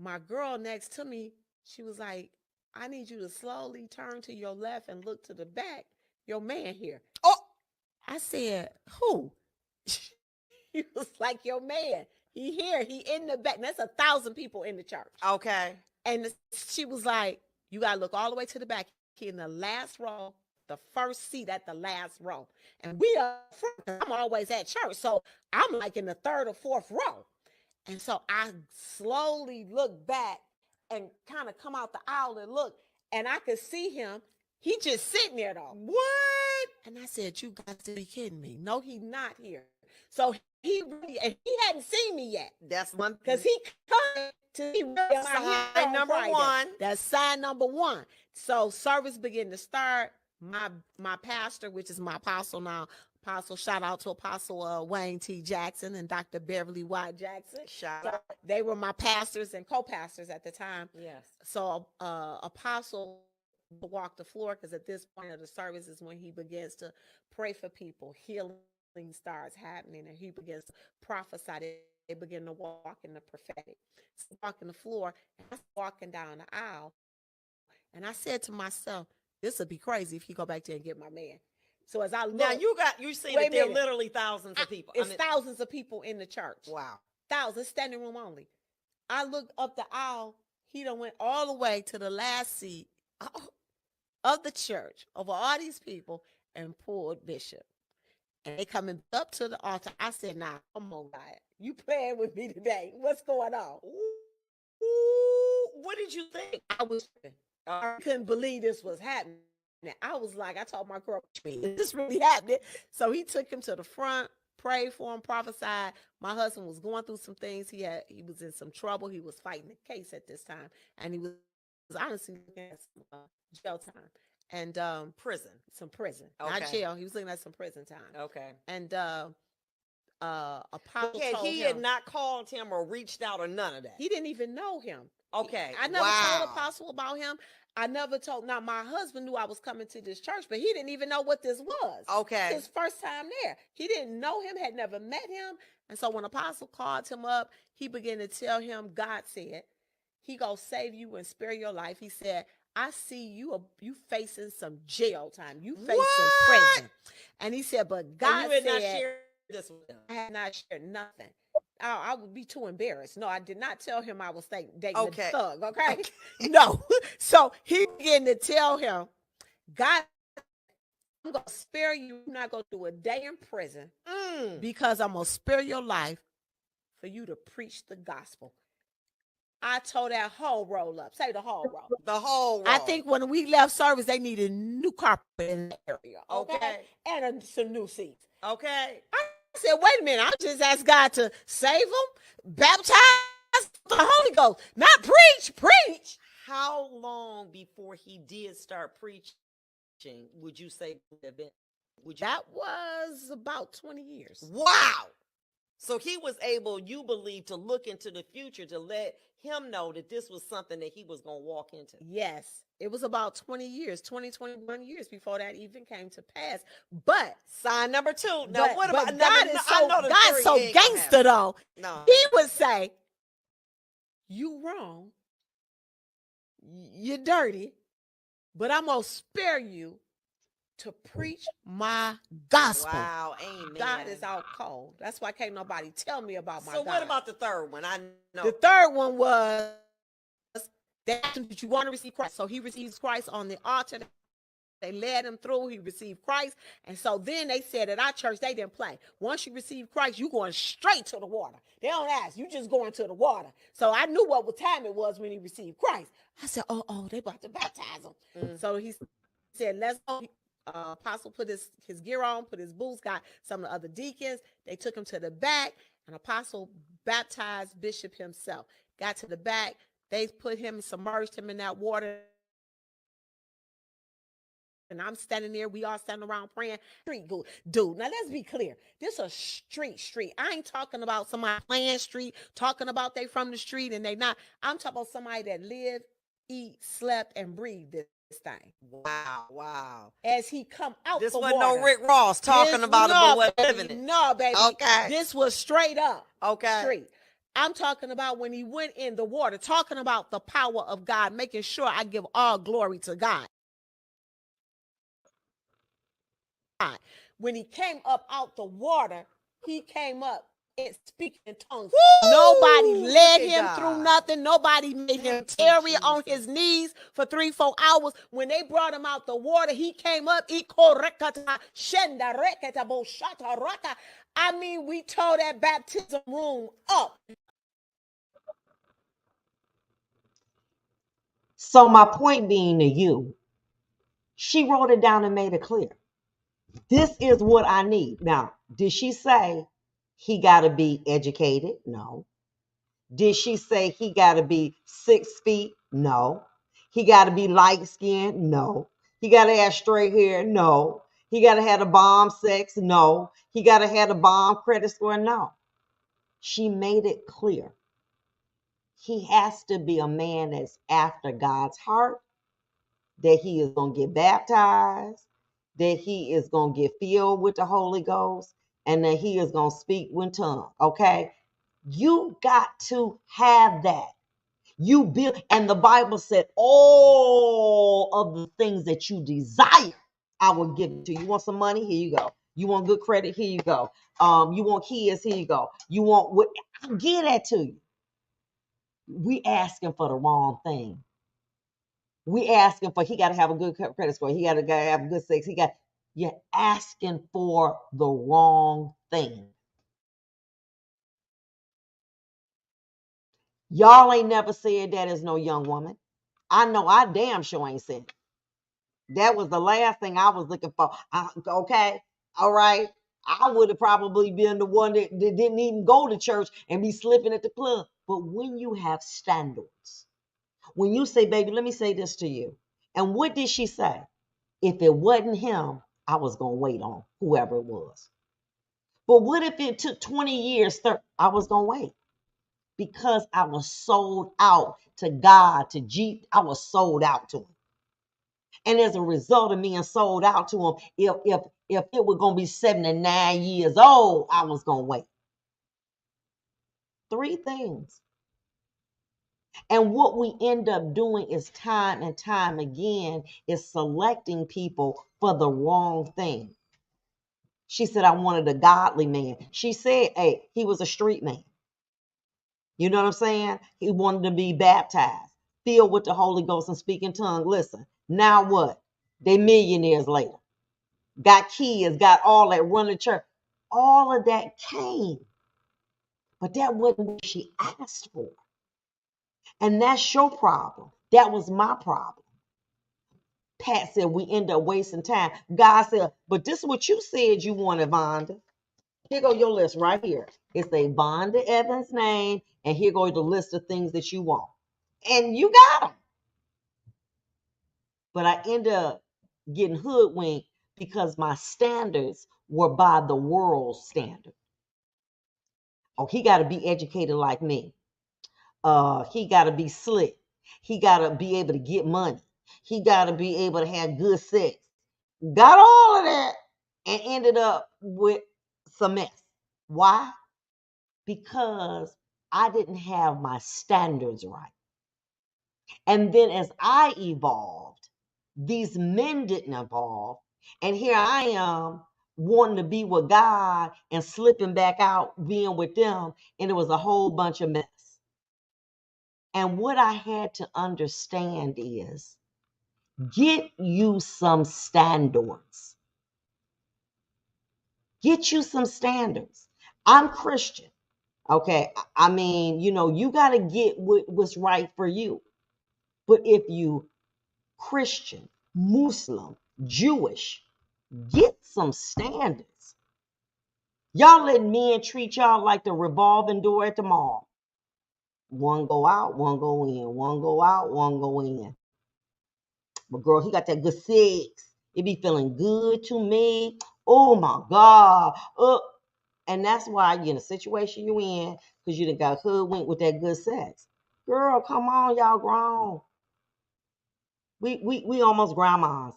my girl next to me, she was like, I need you to slowly turn to your left and look to the back. Your man here. Oh, I said, who? He was like, your man. He here. He in the back. And that's 1,000 people in the church. Okay. And she was like, you got to look all the way to the back. He in the last row, the first seat at the last row. And we are front. I'm always at church. So I'm like in the 3rd or 4th row. And so I slowly look back and kind of come out the aisle and look. And I could see him. He just sitting there though. What? And I said, you got to be kidding me. No, he's not here. So he hadn't seen me yet. That's one. Because he come to see sign number Friday. 1. That's sign number 1. So service began to start. My pastor, which is my apostle now, shout out to Apostle Wayne T. Jackson and Dr. Beverly Y. Jackson. Shout out. They were my pastors and co-pastors at the time. Yes. So Apostle walked the floor because at this point of the service is when he begins to pray for people. Healing starts happening and he begins to prophesy. They begin to walk in the prophetic. So walking the floor and I'm walking down the aisle. And I said to myself, this would be crazy if he go back there and get my man. So as I look, now you see that there are literally thousands of people. It's thousands of people in the church. Wow. Thousands, standing room only. I looked up the aisle. He done went all the way to the last seat of the church over all these people and pulled Bishop. And they coming up to the altar. I said, nah, come on, God. You playing with me today. What's going on? Ooh, what did you think? I was tripping. I couldn't believe this was happening. I was like, I told my girl, is this really happening? So he took him to the front, prayed for him, prophesied. My husband was going through some things. He was in some trouble. He was fighting a case at this time, and he was honestly looking at some jail time and Prison. some prison, Okay. not jail. He was looking at some prison time. Okay. And Apostle Okay, told he him, had not called him or reached out or none of that. he didn't even know him. Okay. I never told Apostle about him. I never told. Now, my husband knew I was coming to this church, but he didn't even know what this was. Okay. His first time there. He didn't know him, had never met him. And so when Apostle called him up, he began to tell him, God said, he gonna save you and spare your life. He said, I see you facing some jail time. You facing prison. And he said, but God said, not share this with him. I had not shared nothing. I would be too embarrassed. No, I did not tell him I was dating a thug. Okay? No. So he began to tell him, God, I'm going to spare you. You're not going to do a day in prison because I'm going to spare your life for you to preach the gospel. I told that whole roll up. Say the whole roll. The whole roll. I think when we left service, they needed new carpet in the area. Okay. And some new seats. Okay. I said, wait a minute, I just asked God to save them, baptize the Holy Ghost, not preach. How long before he did start preaching would you say That was about 20 years. Wow. So he was able, you believe, to look into the future to let him know that this was something that he was going to walk into. Yes. It was about 20 years, 21 years before that even came to pass. But sign number 2. Now, what about God's so gangster though. No. He would say, you wrong. You're dirty, but I'm going to spare you to preach my gospel. Wow, amen. God is out cold. That's why can't nobody tell me about my God. So what about the third one? I know. The third one was that you want to receive Christ. So he receives Christ on the altar. They led him through. He received Christ. And so then they said at our church, they didn't play. Once you receive Christ, you going straight to the water. They don't ask. You just going to the water. So I knew what time it was when he received Christ. I said, oh, they about to baptize him. So he said, let's go. Apostle put his gear on, put his boots, got some of the other deacons. They took him to the back, and Apostle baptized Bishop himself. Got to the back. They put him, submerged him in that water. And I'm standing there. We all standing around praying. Street dude. Now let's be clear. This is a street. I ain't talking about somebody playing street, talking about they from the street and they not. I'm talking about somebody that lived, eat, slept, and breathed this thing. Wow. As he come out this the wasn't water. no Rick Ross talking about it, but what living it. No, baby. Okay. This was straight up. Okay. Street. I'm talking about when he went in the water, talking about the power of God, making sure I give all glory to God. When he came up out the water, he came up and speaking in tongues. Woo! Nobody led him through nothing. Nobody made him tarry on his knees for 3-4 hours. When they brought him out the water, he came up. I mean, we tore that baptism room up. So my point being to you, she wrote it down and made it clear. This is what I need. Now, did she say he got to be educated? No. Did she say he got to be 6 feet? No. He got to be light skinned? No. He got to have straight hair? No. He got to have a bomb sex? No. He got to have a bomb credit score? No. She made it clear. He has to be a man that's after God's heart, that he is going to get baptized, that he is going to get filled with the Holy Ghost, and that he is going to speak with tongues, okay? You got to have that. You build, and the Bible said all of the things that you desire, I will give it to you. You want some money? Here you go. You want good credit? Here you go. You want kids? Here you go. You want what? I'll give that to you. We asking for the wrong thing. We asking for, he got to have a good credit score. He got to have good sex. You're asking for the wrong thing. Y'all ain't never said that as no young woman. I know I damn sure ain't sent it. That was the last thing I was looking for. Okay, all right. I would have probably been the one that didn't even go to church and be slipping at the club. But when you have standards, when you say, baby, let me say this to you. And what did she say? If it wasn't him, I was going to wait on whoever it was. But what if it took 20 years? I was going to wait because I was sold out to God, to Jesus. I was sold out to him. And as a result of being sold out to him, if it was going to be 79 years old, I was going to wait. 3 things. And what we end up doing is time and time again is selecting people for the wrong thing. She said, I wanted a godly man. She said, hey, he was a street man. You know what I'm saying? He wanted to be baptized, filled with the Holy Ghost and speak in tongues. Listen, now what? They millionaires later. Got kids, got all that, run the church. All of that came. But that wasn't what she asked for. And that's your problem. That was my problem. Pat said we end up wasting time. God said, but this is what you said you wanted, Vonda. Here go your list right here. It's a Vonda Evans name, and here goes the list of things that you want. And you got them. But I end up getting hoodwinked because my standards were by the world's standard. Oh, he got to be educated like me. He got to be slick. He got to be able to get money. He got to be able to have good sex. Got all of that and ended up with some mess. Why? Because I didn't have my standards right. And then as I evolved, these men didn't evolve. And here I am wanting to be with God and slipping back out, being with them. And it was a whole bunch of mess. And what I had to understand is get you some standards. Get you some standards. I'm Christian. Okay. I mean, you got to get what's right for you. But if you Christian, Muslim, Jewish, get some standards. Y'all let men treat y'all like the revolving door at the mall. One go out, one go in. One go out, one go in. But girl, he got that good sex. It be feeling good to me. Oh my God. And that's why you're in the situation you in, because you done got hoodwinked with that good sex. Girl, come on, y'all grown. We almost grandmas.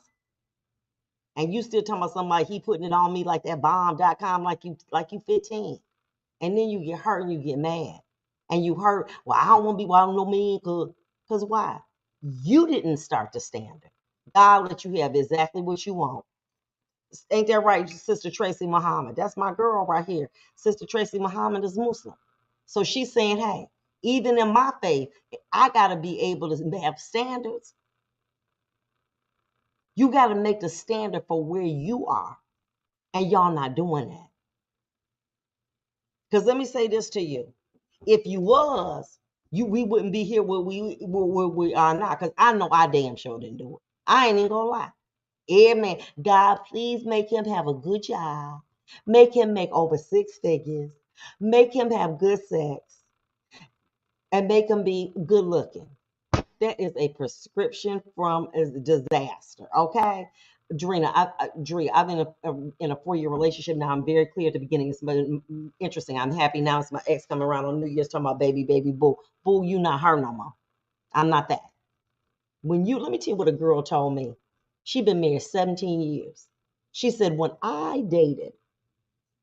And you still talking about somebody, he putting it on me like that bomb.com like you 15. And then you get hurt and you get mad. And you hurt. Well, I don't want to be wild no mean, because why? You didn't start the standard. God let you have exactly what you want. Ain't that right, Sister Tracy Muhammad? That's my girl right here. Sister Tracy Muhammad is Muslim. So she's saying, hey, even in my faith, I got to be able to have standards. You got to make the standard for where you are. And y'all not doing that. Because let me say this to you. If you was, we wouldn't be here where we are now. Because I know I damn sure didn't do it. I ain't even gonna lie. Amen. God, please make him have a good job. Make him make over 6 figures. Make him have good sex. And make him be good looking. That is a prescription from a disaster. Okay. Drina, I've been in a 4-year relationship now. I'm very clear at the beginning. It's interesting. I'm happy now. It's my ex coming around on New Year's talking about baby, boo. Boo, you not her no more. I'm not that. Let me tell you what a girl told me. She'd been married 17 years. She said, when I dated,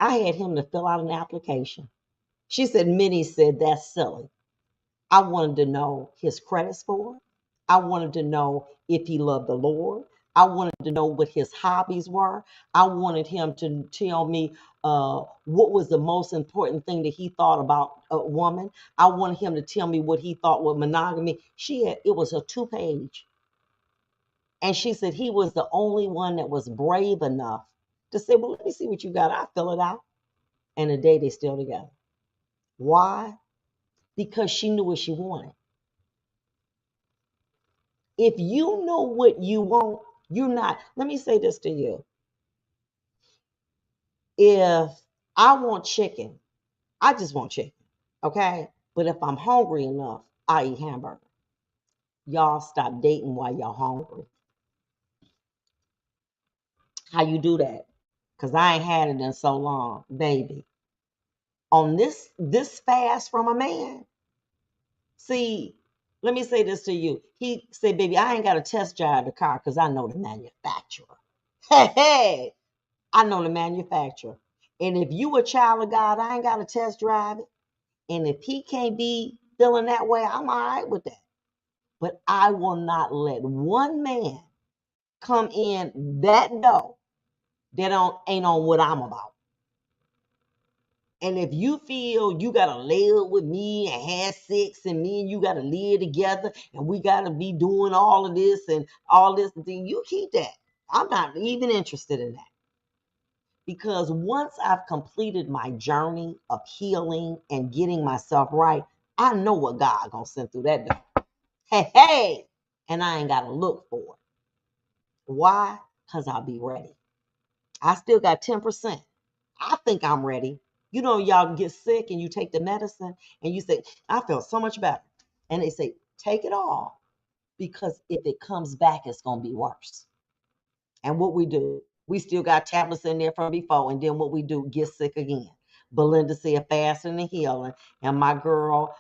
I had him to fill out an application. She said, Minnie said, that's silly. I wanted to know his credit score. I wanted to know if he loved the Lord. I wanted to know what his hobbies were. I wanted him to tell me what was the most important thing that he thought about a woman. I wanted him to tell me what he thought was monogamy. It was a 2-page. And she said he was the only one that was brave enough to say, well, let me see what you got. I'll fill it out. And today they're still together. Why? Because she knew what she wanted. If you know what you want, you're not. Let me say this to you. If I want chicken, I just want chicken. Okay? But if I'm hungry enough, I eat hamburger. Y'all stop dating while y'all hungry. How you do that? Because I ain't had it in so long, baby. On this fast from a man. See, let me say this to you. He said, baby, I ain't got to test drive the car because I know the manufacturer. Hey, I know the manufacturer. And if you a child of God, I ain't got to test drive it. And if he can't be feeling that way, I'm all right with that. But I will not let one man come in that door that ain't on what I'm about. And if you feel you gotta lay up with me and have sex and me and you gotta live together and we gotta be doing all of this and all this, then you keep that. I'm not even interested in that. Because once I've completed my journey of healing and getting myself right, I know what God gonna send through that door. Hey, and I ain't gotta look for it. Why? Because I'll be ready. I still got 10%. I think I'm ready. You know, y'all get sick and you take the medicine and you say, I feel so much better. And they say, take it all because if it comes back, it's going to be worse. And what we do, we still got tablets in there from before. And then what we do, get sick again. Belinda said fasting and healing. And my girl,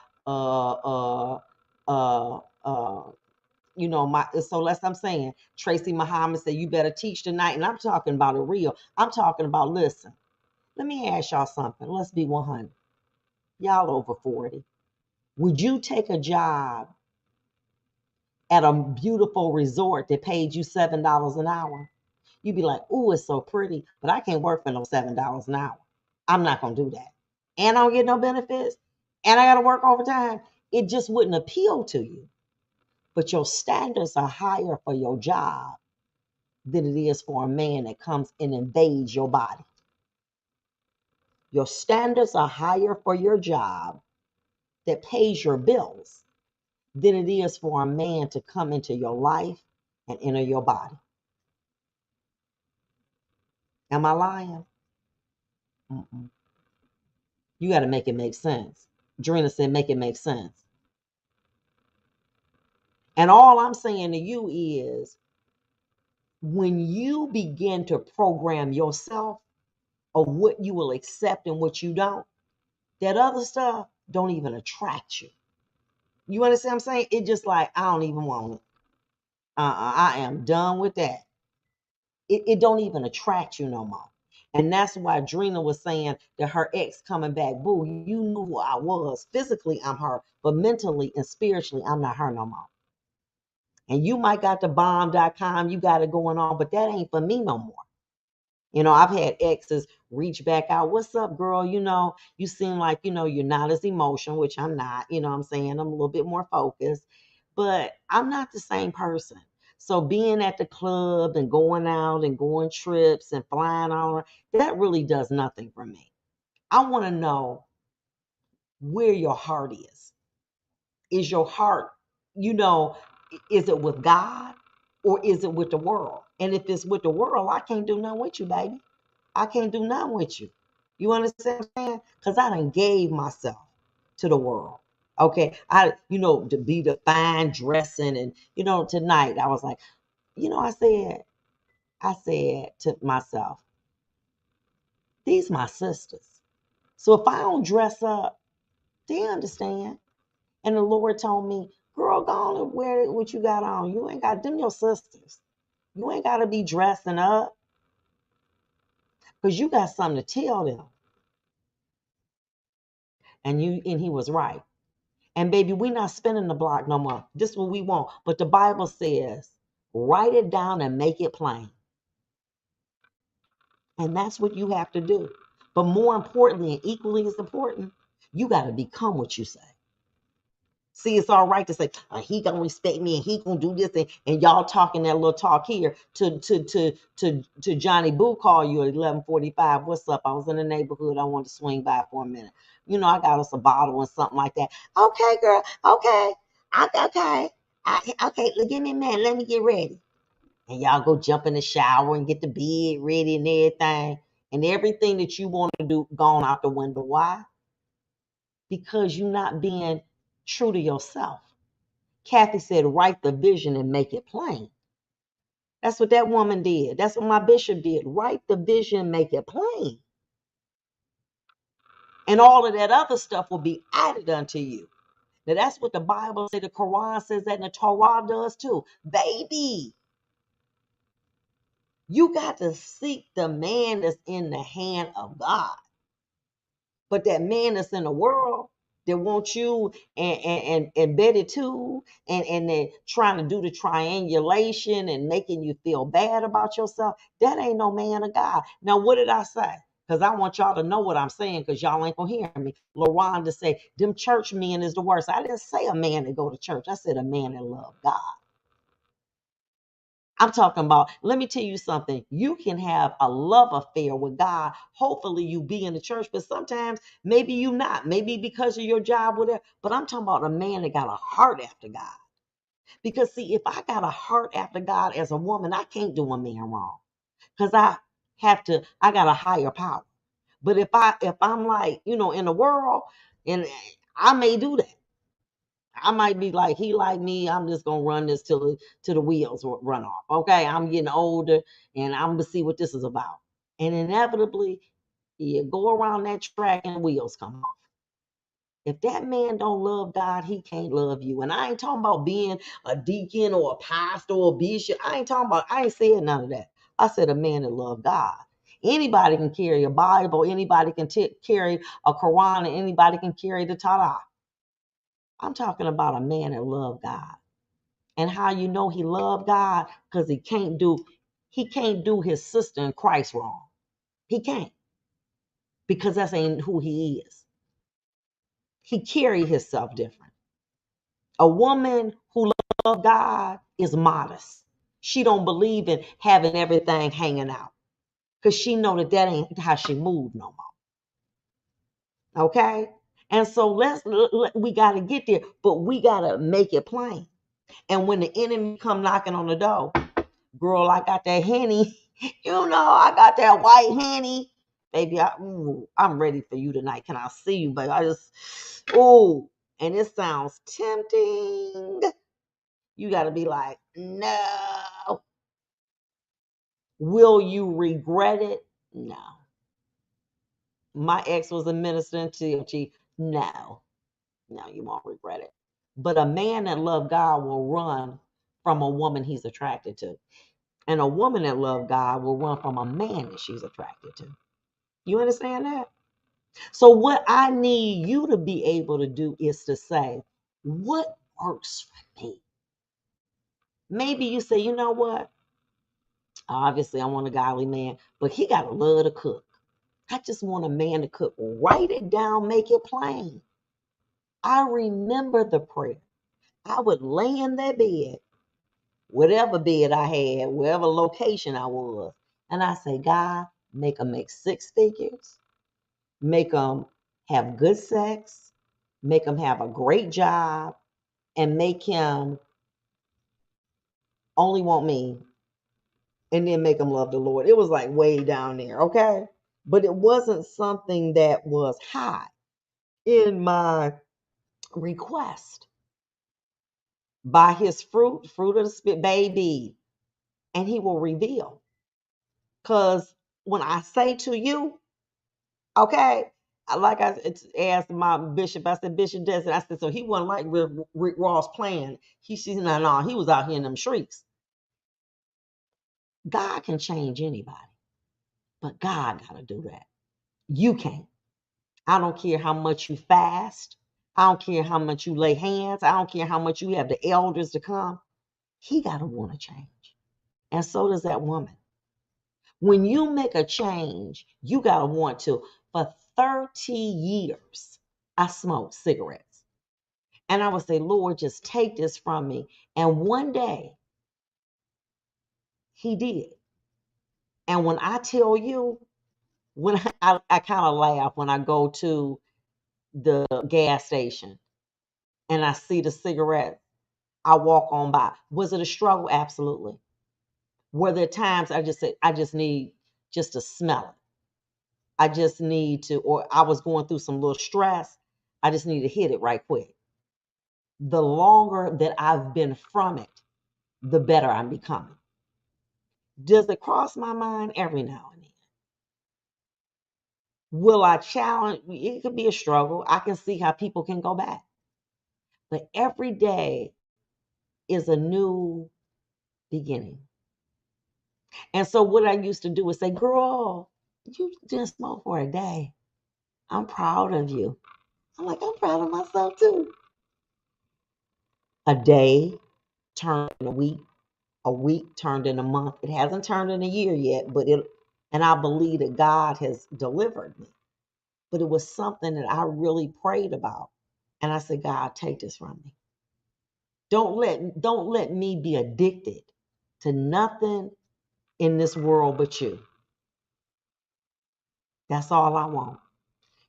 you know, so I'm saying, Tracy Muhammad said, you better teach tonight. And I'm talking about it real. I'm talking about, listen, let me ask y'all something. Let's be 100. Y'all over 40. Would you take a job at a beautiful resort that paid you $7 an hour? You'd be like, ooh, it's so pretty, but I can't work for no $7 an hour. I'm not going to do that. And I don't get no benefits. And I got to work overtime. It just wouldn't appeal to you. But your standards are higher for your job than it is for a man that comes and invades your body. Your standards are higher for your job that pays your bills than it is for a man to come into your life and enter your body. Am I lying? Mm-mm. You got to make it make sense. Drina said, make it make sense. And all I'm saying to you is when you begin to program yourself of what you will accept and what you don't, that other stuff don't even attract you. You understand what I'm saying? It's just like, I don't even want it. I am done with that. It don't even attract you no more. And that's why Drina was saying that her ex coming back, boo, you knew who I was. Physically, I'm her, but mentally and spiritually, I'm not her no more. And you might got the bomb.com, you got it going on, but that ain't for me no more. You know, I've had exes reach back out. What's up, girl? You know, you seem like, you know, you're not as emotional, which I'm not. You know what I'm saying? I'm a little bit more focused, but I'm not the same person. So being at the club and going out and going trips and flying all, that really does nothing for me. I want to know where your heart is. Is your heart, you know, is it with God or is it with the world? And if it's with the world, I can't do nothing with you, baby. I can't do nothing with you. You understand what I'm saying? Because I done gave myself to the world. Okay. You know, to be the fine dressing and, you know, tonight I was like, you know, I said to myself, these my sisters. So if I don't dress up, they understand. And the Lord told me, girl, go on and wear what you got on. You ain't got them your sisters. You ain't got to be dressing up because you got something to tell them. And he was right. And baby, we're not spinning the block no more. This is what we want. But the Bible says, write it down and make it plain. And that's what you have to do. But more importantly, and equally as important, you got to become what you say. See, it's all right to say, he gonna respect me and he gonna do this, and y'all talking that little talk here to Johnny Boo call you at 11:45. What's up? I was in the neighborhood. I wanted to swing by for a minute. You know, I got us a bottle and something like that. Okay, girl. Okay. Okay. Okay, look, give me a minute. Let me get ready. And y'all go jump in the shower and get the bed ready and everything. And everything that you want to do gone out the window. Why? Because you're not being true to yourself. Kathy said, write the vision and make it plain. That's what that woman did. That's what my bishop did. Write the vision, make it plain. And all of that other stuff will be added unto you. Now that's what the Bible says, the Quran says that, and the Torah does too. Baby, you got to seek the man that's in the hand of God. But that man that's in the world that wants you and embedded too, and then trying to do the triangulation and making you feel bad about yourself, that ain't no man of God. Now, what did I say? Because I want y'all to know what I'm saying, because y'all ain't gonna hear me. LaRonda say, them church men is the worst. I didn't say a man that go to church. I said a man that love God. I'm talking about, let me tell you something. You can have a love affair with God. Hopefully you be in the church, but sometimes maybe you not. Maybe because of your job, whatever. But I'm talking about a man that got a heart after God. Because see, if I got a heart after God as a woman, I can't do a man wrong. Because I got a higher power. But if I'm like, in the world, and I may do that. I might be like, he like me. I'm just gonna run this till the wheels run off. Okay, I'm getting older, and I'm gonna see what this is about. And inevitably, you go around that track, and the wheels come off. If that man don't love God, he can't love you. And I ain't talking about being a deacon or a pastor or a bishop. I ain't saying none of that. I said a man that love God. Anybody can carry a Bible. Anybody can carry a Quran, and anybody can carry the Torah. I'm talking about a man that loved God. And how you know he loved God? Because he can't do his sister in Christ wrong. He can't. Because that's ain't who he is. He carry himself different. A woman who loves God is modest. She don't believe in having everything hanging out. Because she know that ain't how she move no more. Okay? And so we got to get there, but we got to make it plain. And when the enemy come knocking on the door, girl, I got that Henny. I got that white Henny. Baby, I'm ready for you tonight. Can I see you, baby? And it sounds tempting. You got to be like, no. Will you regret it? No. My ex was a minister in TLG. No, you won't regret it. But a man that loves God will run from a woman he's attracted to. And a woman that loves God will run from a man that she's attracted to. You understand that? So what I need you to be able to do is to say, what works for me? Maybe you say, you know what? Obviously, I want a godly man, but he got to love to cook. I just want a man to cook. Write it down, make it plain. I remember the prayer. I would lay in that bed, whatever bed I had, wherever location I was, and I say, God, make them make 6 figures, make them have good sex, make them have a great job, and make him only want me, and then make them love the Lord. It was like way down there, okay? But it wasn't something that was high in my request. By his fruit of the spirit, baby, and he will reveal. Because when I say to you, okay, like I asked my bishop, I said, Bishop Desmond, I said, so he wasn't like Rick Ross playing. He said, no, he was out here in them streets. God can change anybody, but God got to do that. You can't. I don't care how much you fast. I don't care how much you lay hands. I don't care how much you have the elders to come. He got to want to change. And so does that woman. When you make a change, you got to want to. For 30 years, I smoked cigarettes. And I would say, Lord, just take this from me. And one day, he did. And when I tell you, when I kind of laugh when I go to the gas station and I see the cigarettes, I walk on by. Was it a struggle? Absolutely. Were there times I just said, I just need just to smell it. I just need to, or I was going through some little stress. I just need to hit it right quick. The longer that I've been from it, the better I'm becoming. Does it cross my mind every now and then? Will I challenge? It could be a struggle. I can see how people can go back. But every day is a new beginning. And so what I used to do is say, girl, you didn't smoke for a day. I'm proud of you. I'm like, I'm proud of myself too. A day turned in a week turned in a month. It hasn't turned in a year yet, but and I believe that God has delivered me. But it was something that I really prayed about. And I said, God, take this from me. Don't let me be addicted to nothing in this world but you. That's all I want.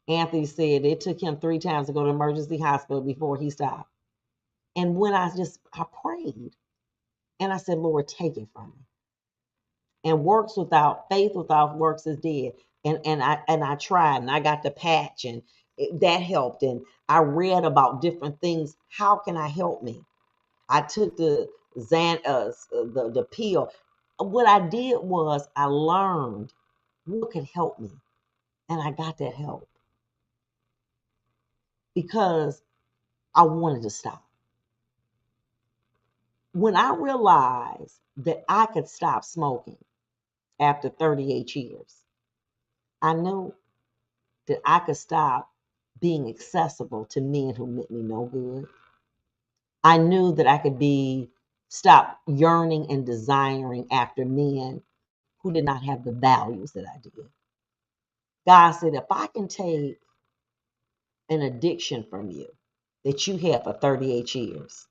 Anthony said it took him 3 times to go to the emergency hospital before he stopped. And when I prayed and I said, Lord, take it from me. And faith without works is dead. And I tried and I got the patch and that helped. And I read about different things. How can I help me? I took the the pill. What I did was I learned what could help me, and I got that help because I wanted to stop. When I realized that I could stop smoking after 38 years, I knew that I could stop being accessible to men who meant me no good. I knew that I could stop yearning and desiring after men who did not have the values that I did. God said, if I can take an addiction from you that you had for 38 years,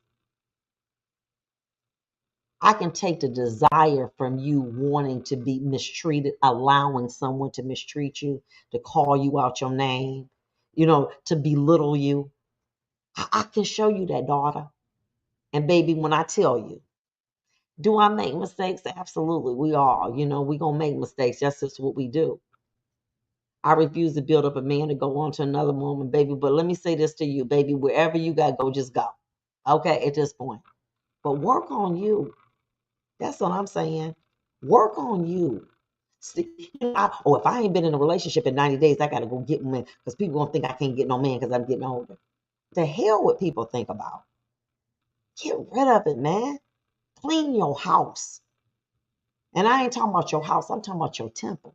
I can take the desire from you wanting to be mistreated, allowing someone to mistreat you, to call you out your name, to belittle you. I can show you that, daughter. And baby, when I tell you, do I make mistakes? Absolutely. We all, we going to make mistakes. That's just what we do. I refuse to build up a man to go on to another woman, baby. But let me say this to you, baby. Wherever you got to go, just go. Okay, at this point. But work on you. That's what I'm saying. Work on you. If I ain't been in a relationship in 90 days, I got to go get one because people going to think I can't get no man because I'm getting older. The hell what people think about. Get rid of it, man. Clean your house. And I ain't talking about your house. I'm talking about your temple.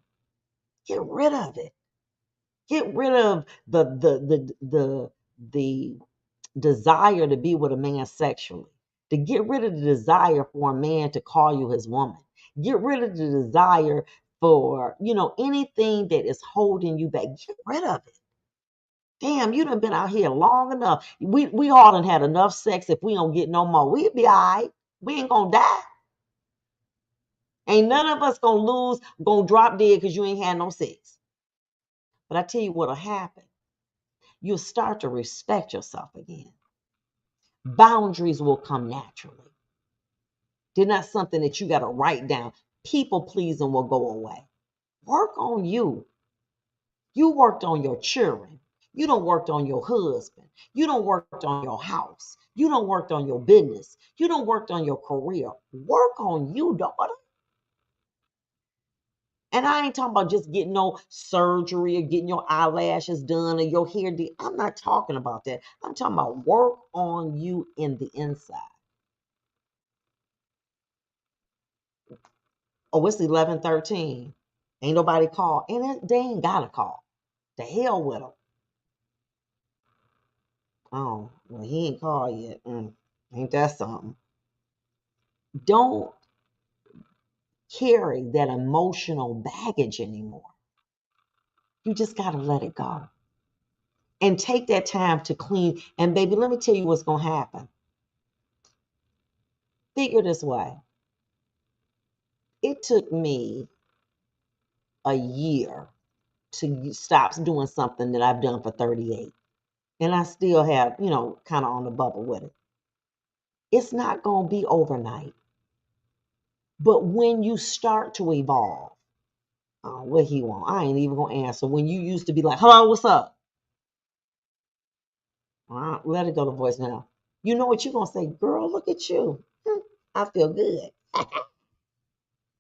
Get rid of it. Get rid of the desire to be with a man sexually. To get rid of the desire for a man to call you his woman. Get rid of the desire for, anything that is holding you back. Get rid of it. Damn, you done been out here long enough. We all done had enough sex. If we don't get no more, we'll be all right. We ain't gonna die. Ain't none of us gonna drop dead because you ain't had no sex. But I tell you what'll happen. You'll start to respect yourself again. Boundaries will come naturally. They're not something that you got to write down. People pleasing will go away. Work on you. You worked on your children. You don't worked on your husband. You don't worked on your house. You don't worked on your business. You don't worked on your career. Work on you, daughter. And I ain't talking about just getting no surgery or getting your eyelashes done or your hair done. I'm not talking about that. I'm talking about work on you in the inside. Oh, it's 11:13. Ain't nobody called. And they ain't got to call. The hell with them. Oh, well, he ain't called yet. Ain't that something? Don't carry that emotional baggage anymore. You just got to let it go. And take that time to clean. And baby, let me tell you what's going to happen. Figure this way. It took me a year to stop doing something that I've done for 38. And I still have, kind of on the bubble with it. It's not going to be overnight. But when you start to evolve, what he want? I ain't even going to answer. When you used to be like, hello, what's up? Let it go to voicemail. You know what you're going to say? Girl, look at you. I feel good.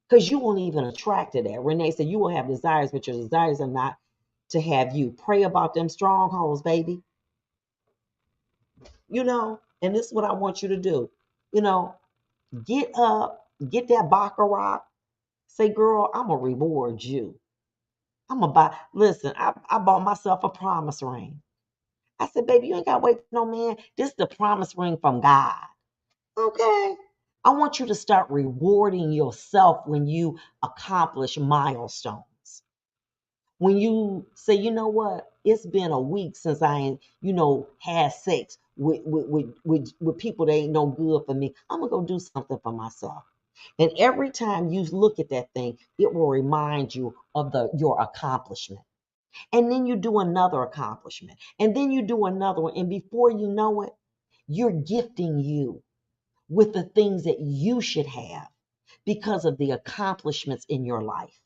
Because you won't even attract to that. Renee said you will have desires, but your desires are not to have you. Pray about them strongholds, baby. And this is what I want you to do. Get up, get that baccarat. Say, girl, I'm going to reward you. I'm going to buy. Listen, I bought myself a promise ring. I said, baby, you ain't got to wait for no man. This is the promise ring from God. Okay. I want you to start rewarding yourself when you accomplish milestones. When you say, you know what, it's been a week since I, had sex with people that ain't no good for me. I'm going to go do something for myself. And every time you look at that thing, it will remind you of your accomplishment. And then you do another accomplishment. And then you do another one. And before you know it, you're gifting you with the things that you should have because of the accomplishments in your life.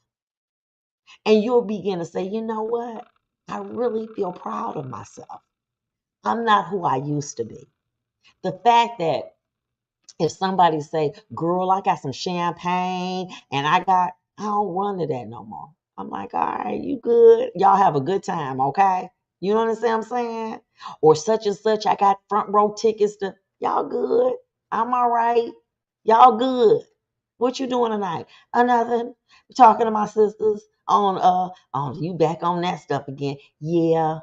And you'll begin to say, you know what? I really feel proud of myself. I'm not who I used to be. The fact that if somebody say, girl, I got some champagne and I don't run to that no more. I'm like, all right, you good. Y'all have a good time, okay? You understand what I'm saying? Or such and such, I got front row tickets to, y'all good. I'm all right. Y'all good. What you doing tonight? Nothing. Talking to my sisters on you back on that stuff again. Yeah,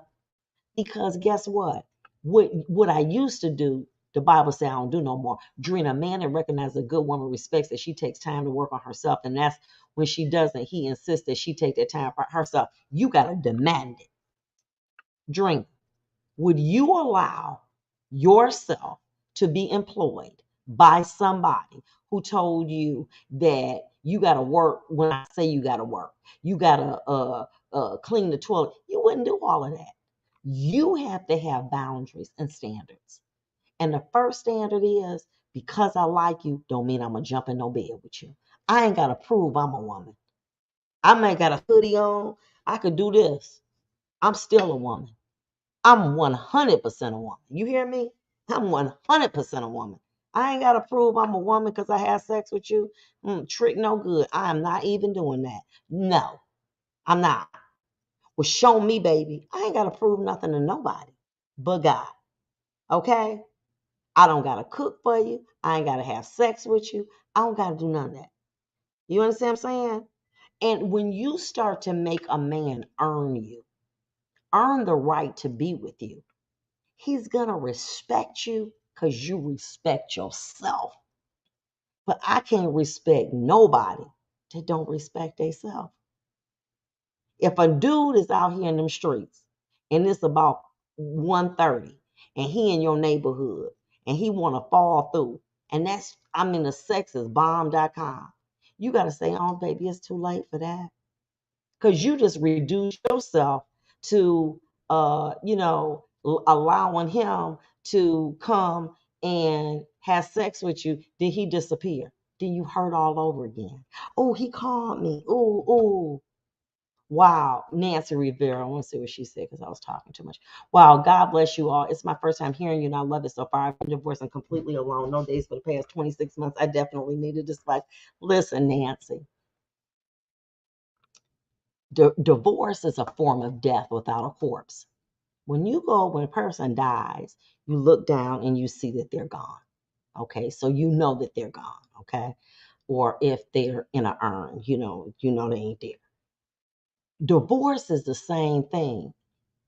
because guess what? What I used to do, the Bible says I don't do no more. Dream a man that recognizes a good woman respects that she takes time to work on herself. And that's when she doesn't, he insists that she take that time for herself. You got to demand it. Dream. Would you allow yourself to be employed by somebody who told you that you got to work when I say you got to work? You got to clean the toilet. You wouldn't do all of that. You have to have boundaries and standards. And the first standard is because I like you, don't mean I'm going to jump in no bed with you. I ain't got to prove I'm a woman. I may got a hoodie on. I could do this. I'm still a woman. I'm 100% a woman. You hear me? I'm 100% a woman. I ain't got to prove I'm a woman because I had sex with you. Trick no good. I am not even doing that. No, I'm not. Well, show me, baby. I ain't got to prove nothing to nobody but God. Okay? I don't got to cook for you. I ain't got to have sex with you. I don't got to do none of that. You understand what I'm saying? And when you start to make a man earn the right to be with you, he's going to respect you because you respect yourself. But I can't respect nobody that don't respect themselves. If a dude is out here in them streets and it's about 1:30 and he in your neighborhood and he want to fall through, and the sex is bomb.com, you got to say, oh, baby, it's too late for that. Because you just reduce yourself to, allowing him to come and have sex with you. Then he disappear. Then you hurt all over again. Oh, he called me. Oh. Wow, Nancy Rivera. I want to see what she said because I was talking too much. Wow, God bless you all. It's my first time hearing you, and I love it so far. I've been divorced and completely alone. No days for the past 26 months. I definitely needed this life. Listen, Nancy, divorce is a form of death without a corpse. When a person dies, you look down and you see that they're gone. Okay, so you know that they're gone. Okay, or if they're in an urn, you know they ain't there. Divorce is the same thing.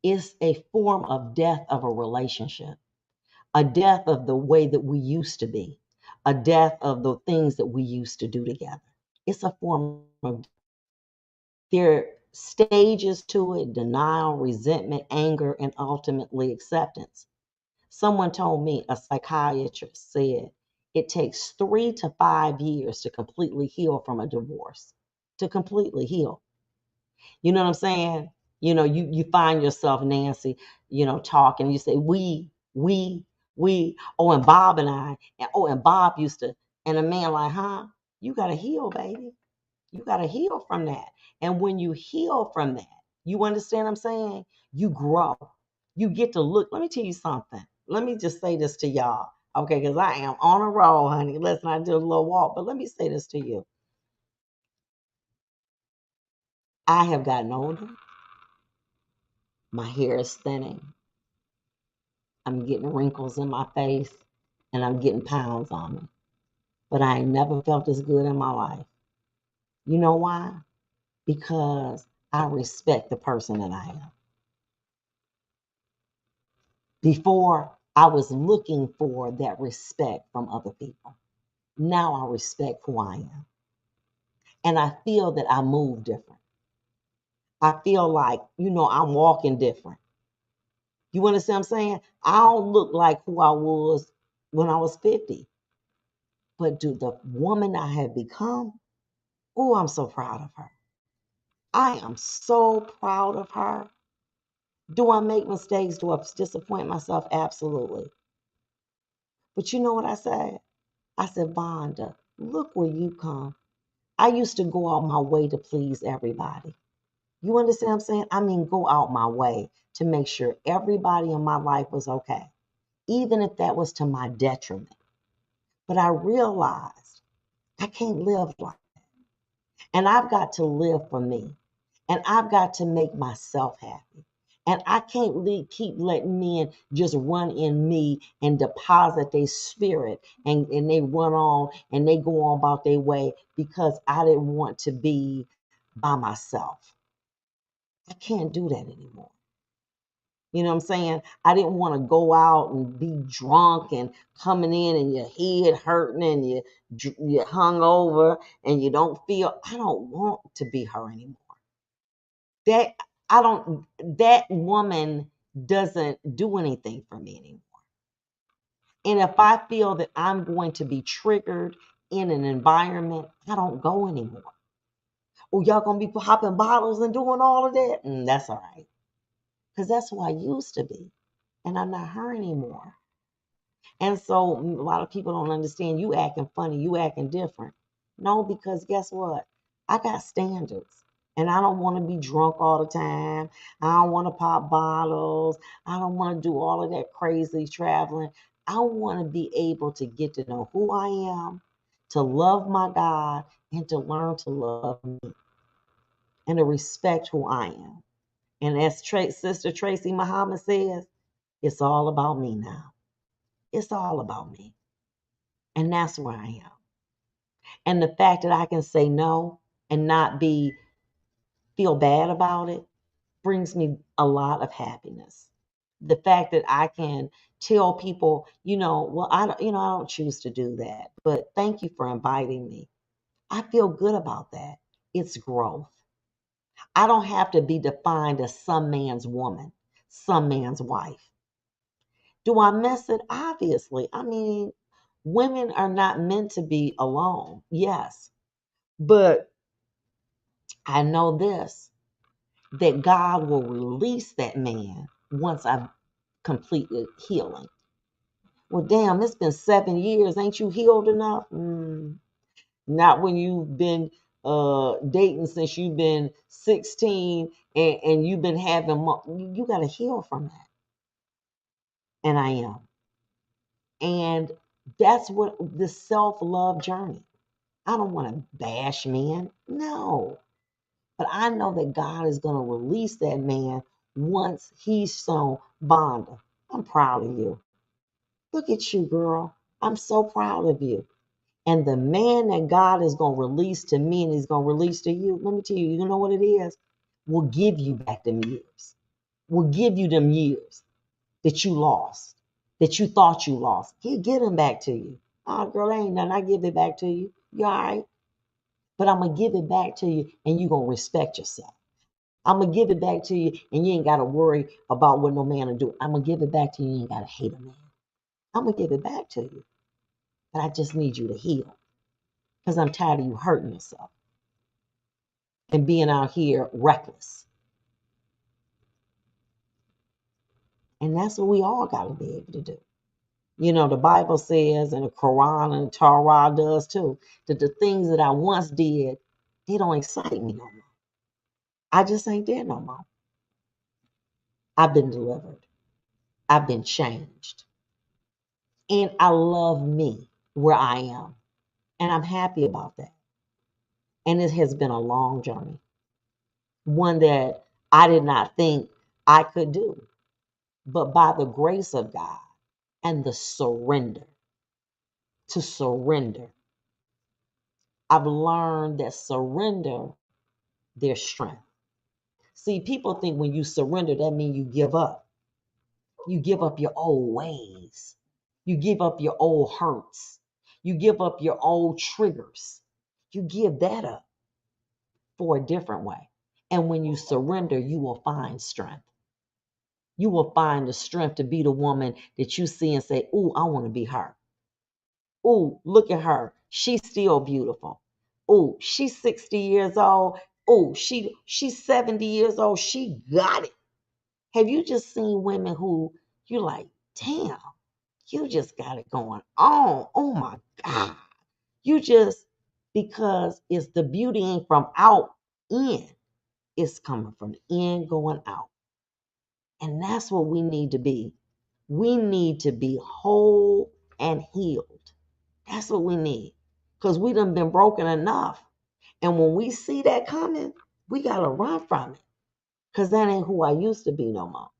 It's a form of death of a relationship, a death of the way that we used to be, a death of the things that we used to do together. It's a form of, there are stages to it: denial, resentment, anger, and ultimately acceptance. Someone told me, a psychiatrist said, it takes 3 to 5 years to completely heal from a divorce, to completely heal. You know what I'm saying? You find yourself, Nancy, talking, you say, we, And Bob and I, and Bob used to, and a man like, huh? You got to heal, baby. You got to heal from that. And when you heal from that, you understand what I'm saying? You grow. You get to look. Let me tell you something. Let me just say this to y'all. Okay, because I am on a roll, honey. Listen, I do a little walk, but let me say this to you. I have gotten older. My hair is thinning. I'm getting wrinkles in my face and I'm getting pounds on me. But I ain't never felt this good in my life. You know why? Because I respect the person that I am. Before, I was looking for that respect from other people. Now I respect who I am. And I feel that I move different. I feel like, I'm walking different. You understand what I'm saying? I don't look like who I was when I was 50. But do the woman I have become, oh, I'm so proud of her. I am so proud of her. Do I make mistakes? Do I disappoint myself? Absolutely. But you know what I said? I said, Vonda, look where you come. I used to go out my way to please everybody. You understand what I'm saying? I mean, go out my way to make sure everybody in my life was okay, even if that was to my detriment. But I realized I can't live like that. And I've got to live for me. And I've got to make myself happy. And I can't keep letting men just run in me and deposit their spirit and they run on and they go on about their way because I didn't want to be by myself. I can't do that anymore. You know what I'm saying? I didn't want to go out and be drunk and coming in and your head hurting and you're hung over and you don't feel. I don't want to be her anymore. That woman doesn't do anything for me anymore. And if I feel that I'm going to be triggered in an environment, I don't go anymore. Oh, y'all gonna be popping bottles and doing all of that? That's all right. Because that's who I used to be. And I'm not her anymore. And so a lot of people don't understand you acting funny, you acting different. No, because guess what? I got standards. And I don't want to be drunk all the time. I don't want to pop bottles. I don't want to do all of that crazy traveling. I want to be able to get to know who I am, to love my God, and to learn to love me and to respect who I am. And as Sister Tracy Muhammad says, it's all about me now. It's all about me. And that's where I am. And the fact that I can say no and not feel bad about it brings me a lot of happiness. The fact that I can tell people, well, I don't choose to do that, but thank you for inviting me. I feel good about that. It's growth. I don't have to be defined as some man's woman, some man's wife. Do I miss it? Obviously. I mean, women are not meant to be alone. Yes. But I know this, that God will release that man once I've completed healing. Well, damn, it's been 7 years. Ain't you healed enough? Not when you've been dating since you've been 16 and you've been having, you got to heal from that. And I am. And that's what the self-love journey. I don't want to bash men. No. But I know that God is going to release that man once he's shown Vonda. I'm proud of you. Look at you, girl. I'm so proud of you. And the man that God is going to release to me and he's going to release to you, let me tell you, you know what it is? Will give you back them years. Will give you them years that you lost, that you thought you lost. He'll get them back to you. Oh, girl, ain't nothing. I give it back to you. You all right? But I'm going to give it back to you and you're going to respect yourself. I'm going to give it back to you and you ain't got to worry about what no man will do. I'm going to give it back to you and you ain't got to hate a man. I'm going to give it back to you. But I just need you to heal because I'm tired of you hurting yourself and being out here reckless. And that's what we all got to be able to do. You know, the Bible says, and the Quran and the Torah does too, that the things that I once did, they don't excite me no more. I just ain't there no more. I've been delivered. I've been changed. And I love me where I am. And I'm happy about that. And it has been a long journey, one that I did not think I could do. But by the grace of God and the surrender, to surrender, I've learned that surrender, there's strength. See, people think when you surrender, that means you give up. You give up your old ways. You give up your old hurts. You give up your old triggers. You give that up for a different way. And when you surrender, you will find strength. You will find the strength to be the woman that you see and say, "Ooh, I want to be her. Ooh, look at her. She's still beautiful. Ooh, she's 60 years old. Ooh, she's 70 years old. She got it." Have you just seen women who you like, damn, you just got it going on. Oh my God. You just, because it's the beauty ain't from out in, it's coming from in going out. And that's what we need to be. We need to be whole and healed. That's what we need. Because we done been broken enough. And when we see that coming, we got to run from it. Because that ain't who I used to be no more.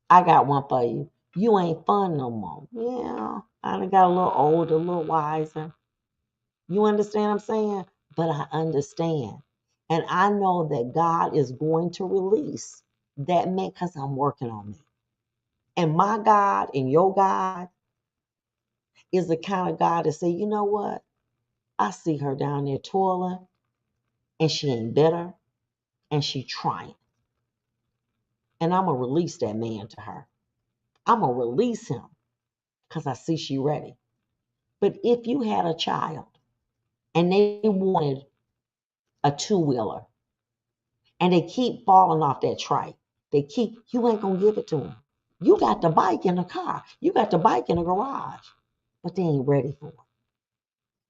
I got one for you. You ain't fun no more. Yeah, I done got a little older, a little wiser. You understand what I'm saying? But I understand. And I know that God is going to release that man because I'm working on me. And my God and your God is the kind of God that say, you know what? I see her down there toiling and she ain't bitter and she trying. And I'm going to release that man to her. I'm going to release him because I see she ready. But if you had a child and they wanted a two-wheeler and they keep falling off that trike, you ain't going to give it to them. You got the bike in the car. You got the bike in the garage, but they ain't ready for it.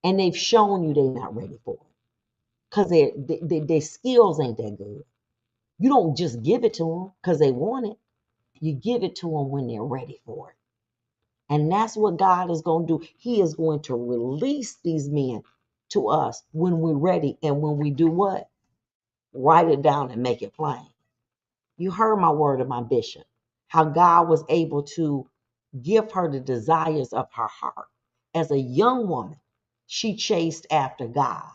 And they've shown you they're not ready for it because their skills ain't that good. You don't just give it to them because they want it. You give it to them when they're ready for it. And that's what God is going to do. He is going to release these men to us when we're ready. And when we do what? Write it down and make it plain. You heard my word of my bishop, how God was able to give her the desires of her heart. As a young woman, she chased after God.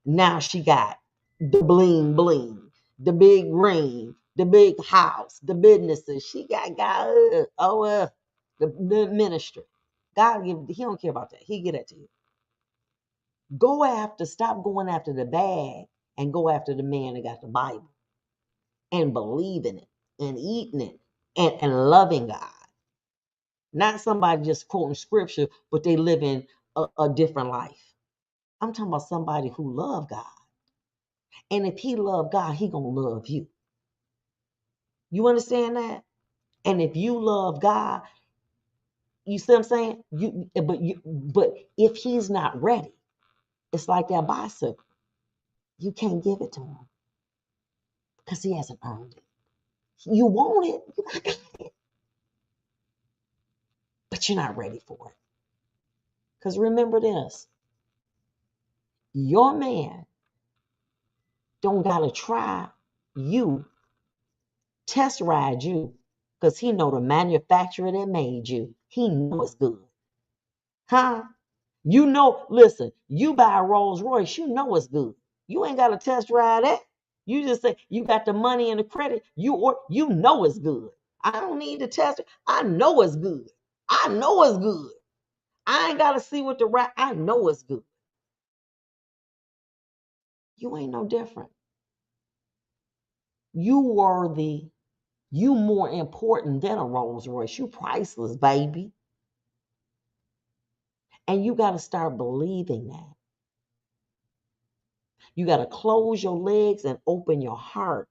Now she got the bling bling, the big ring, the big house, the businesses. She got God, the ministry. God he don't care about that. He get that to you. Stop going after the bag and go after the man that got the Bible and believing it and eating it and loving God. Not somebody just quoting scripture, but they living a different life. I'm talking about somebody who love God. And if he love God, he gonna love you. You understand that? And if you love God, you see what I'm saying? But if he's not ready, it's like that bicycle. You can't give it to him because he hasn't earned it. You want it, you got it, but you're not ready for it. Because remember this, your man don't gotta try you, test ride you, because he know the manufacturer that made you. He know it's good. Huh? You know, listen, you buy a Rolls Royce, you know it's good. You ain't got to test drive that. You just say you got the money and the credit, you know it's good. I don't need to test it. I know it's good. I know it's good. I ain't got to see what I know it's good. You ain't no different. You worthy. You more important than a Rolls Royce. You priceless, baby. And you got to start believing that. You got to close your legs and open your heart.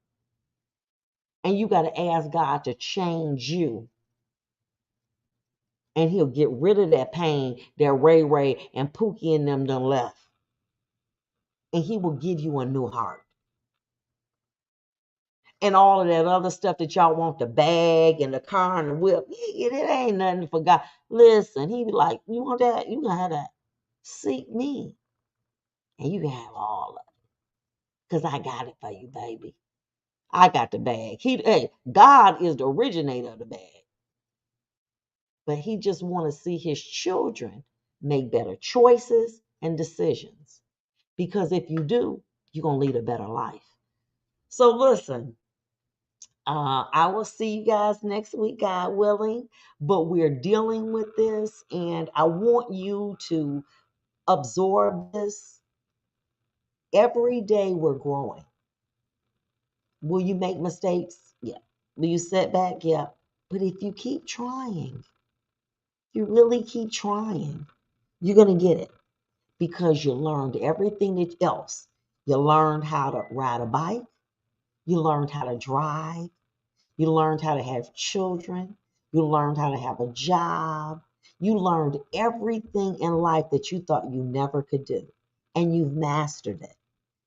And you got to ask God to change you And he'll get rid of that pain that Ray Ray and Pookie and them done left. And he will give you a new heart. And all of that other stuff that y'all want, the bag and the car and the whip, it ain't nothing for God. Listen, he be like, you want that? You can have that. Seek me. And you can have all of it. Because I got it for you, baby. I got the bag. Hey, God is the originator of the bag. But he just want to see his children make better choices and decisions. Because if you do, you're going to lead a better life. So listen, I will see you guys next week, God willing. But we're dealing with this, and I want you to absorb this. Every day we're growing. Will you make mistakes? Yeah. Will you set back? Yeah. But if you keep trying, you really keep trying, you're going to get it because you learned everything else. You learned how to ride a bike. You learned how to drive. You learned how to have children. You learned how to have a job. You learned everything in life that you thought you never could do, and you've mastered it.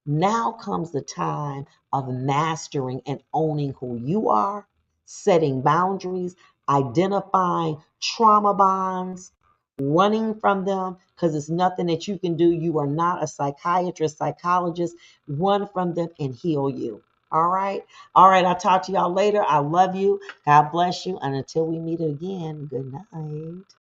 Now comes the time of mastering and owning who you are, setting boundaries, identifying trauma bonds, running from them because it's nothing that you can do. You are not a psychiatrist, psychologist. Run from them and heal you. All right. All right. I'll talk to y'all later. I love you. God bless you. And until we meet again, good night.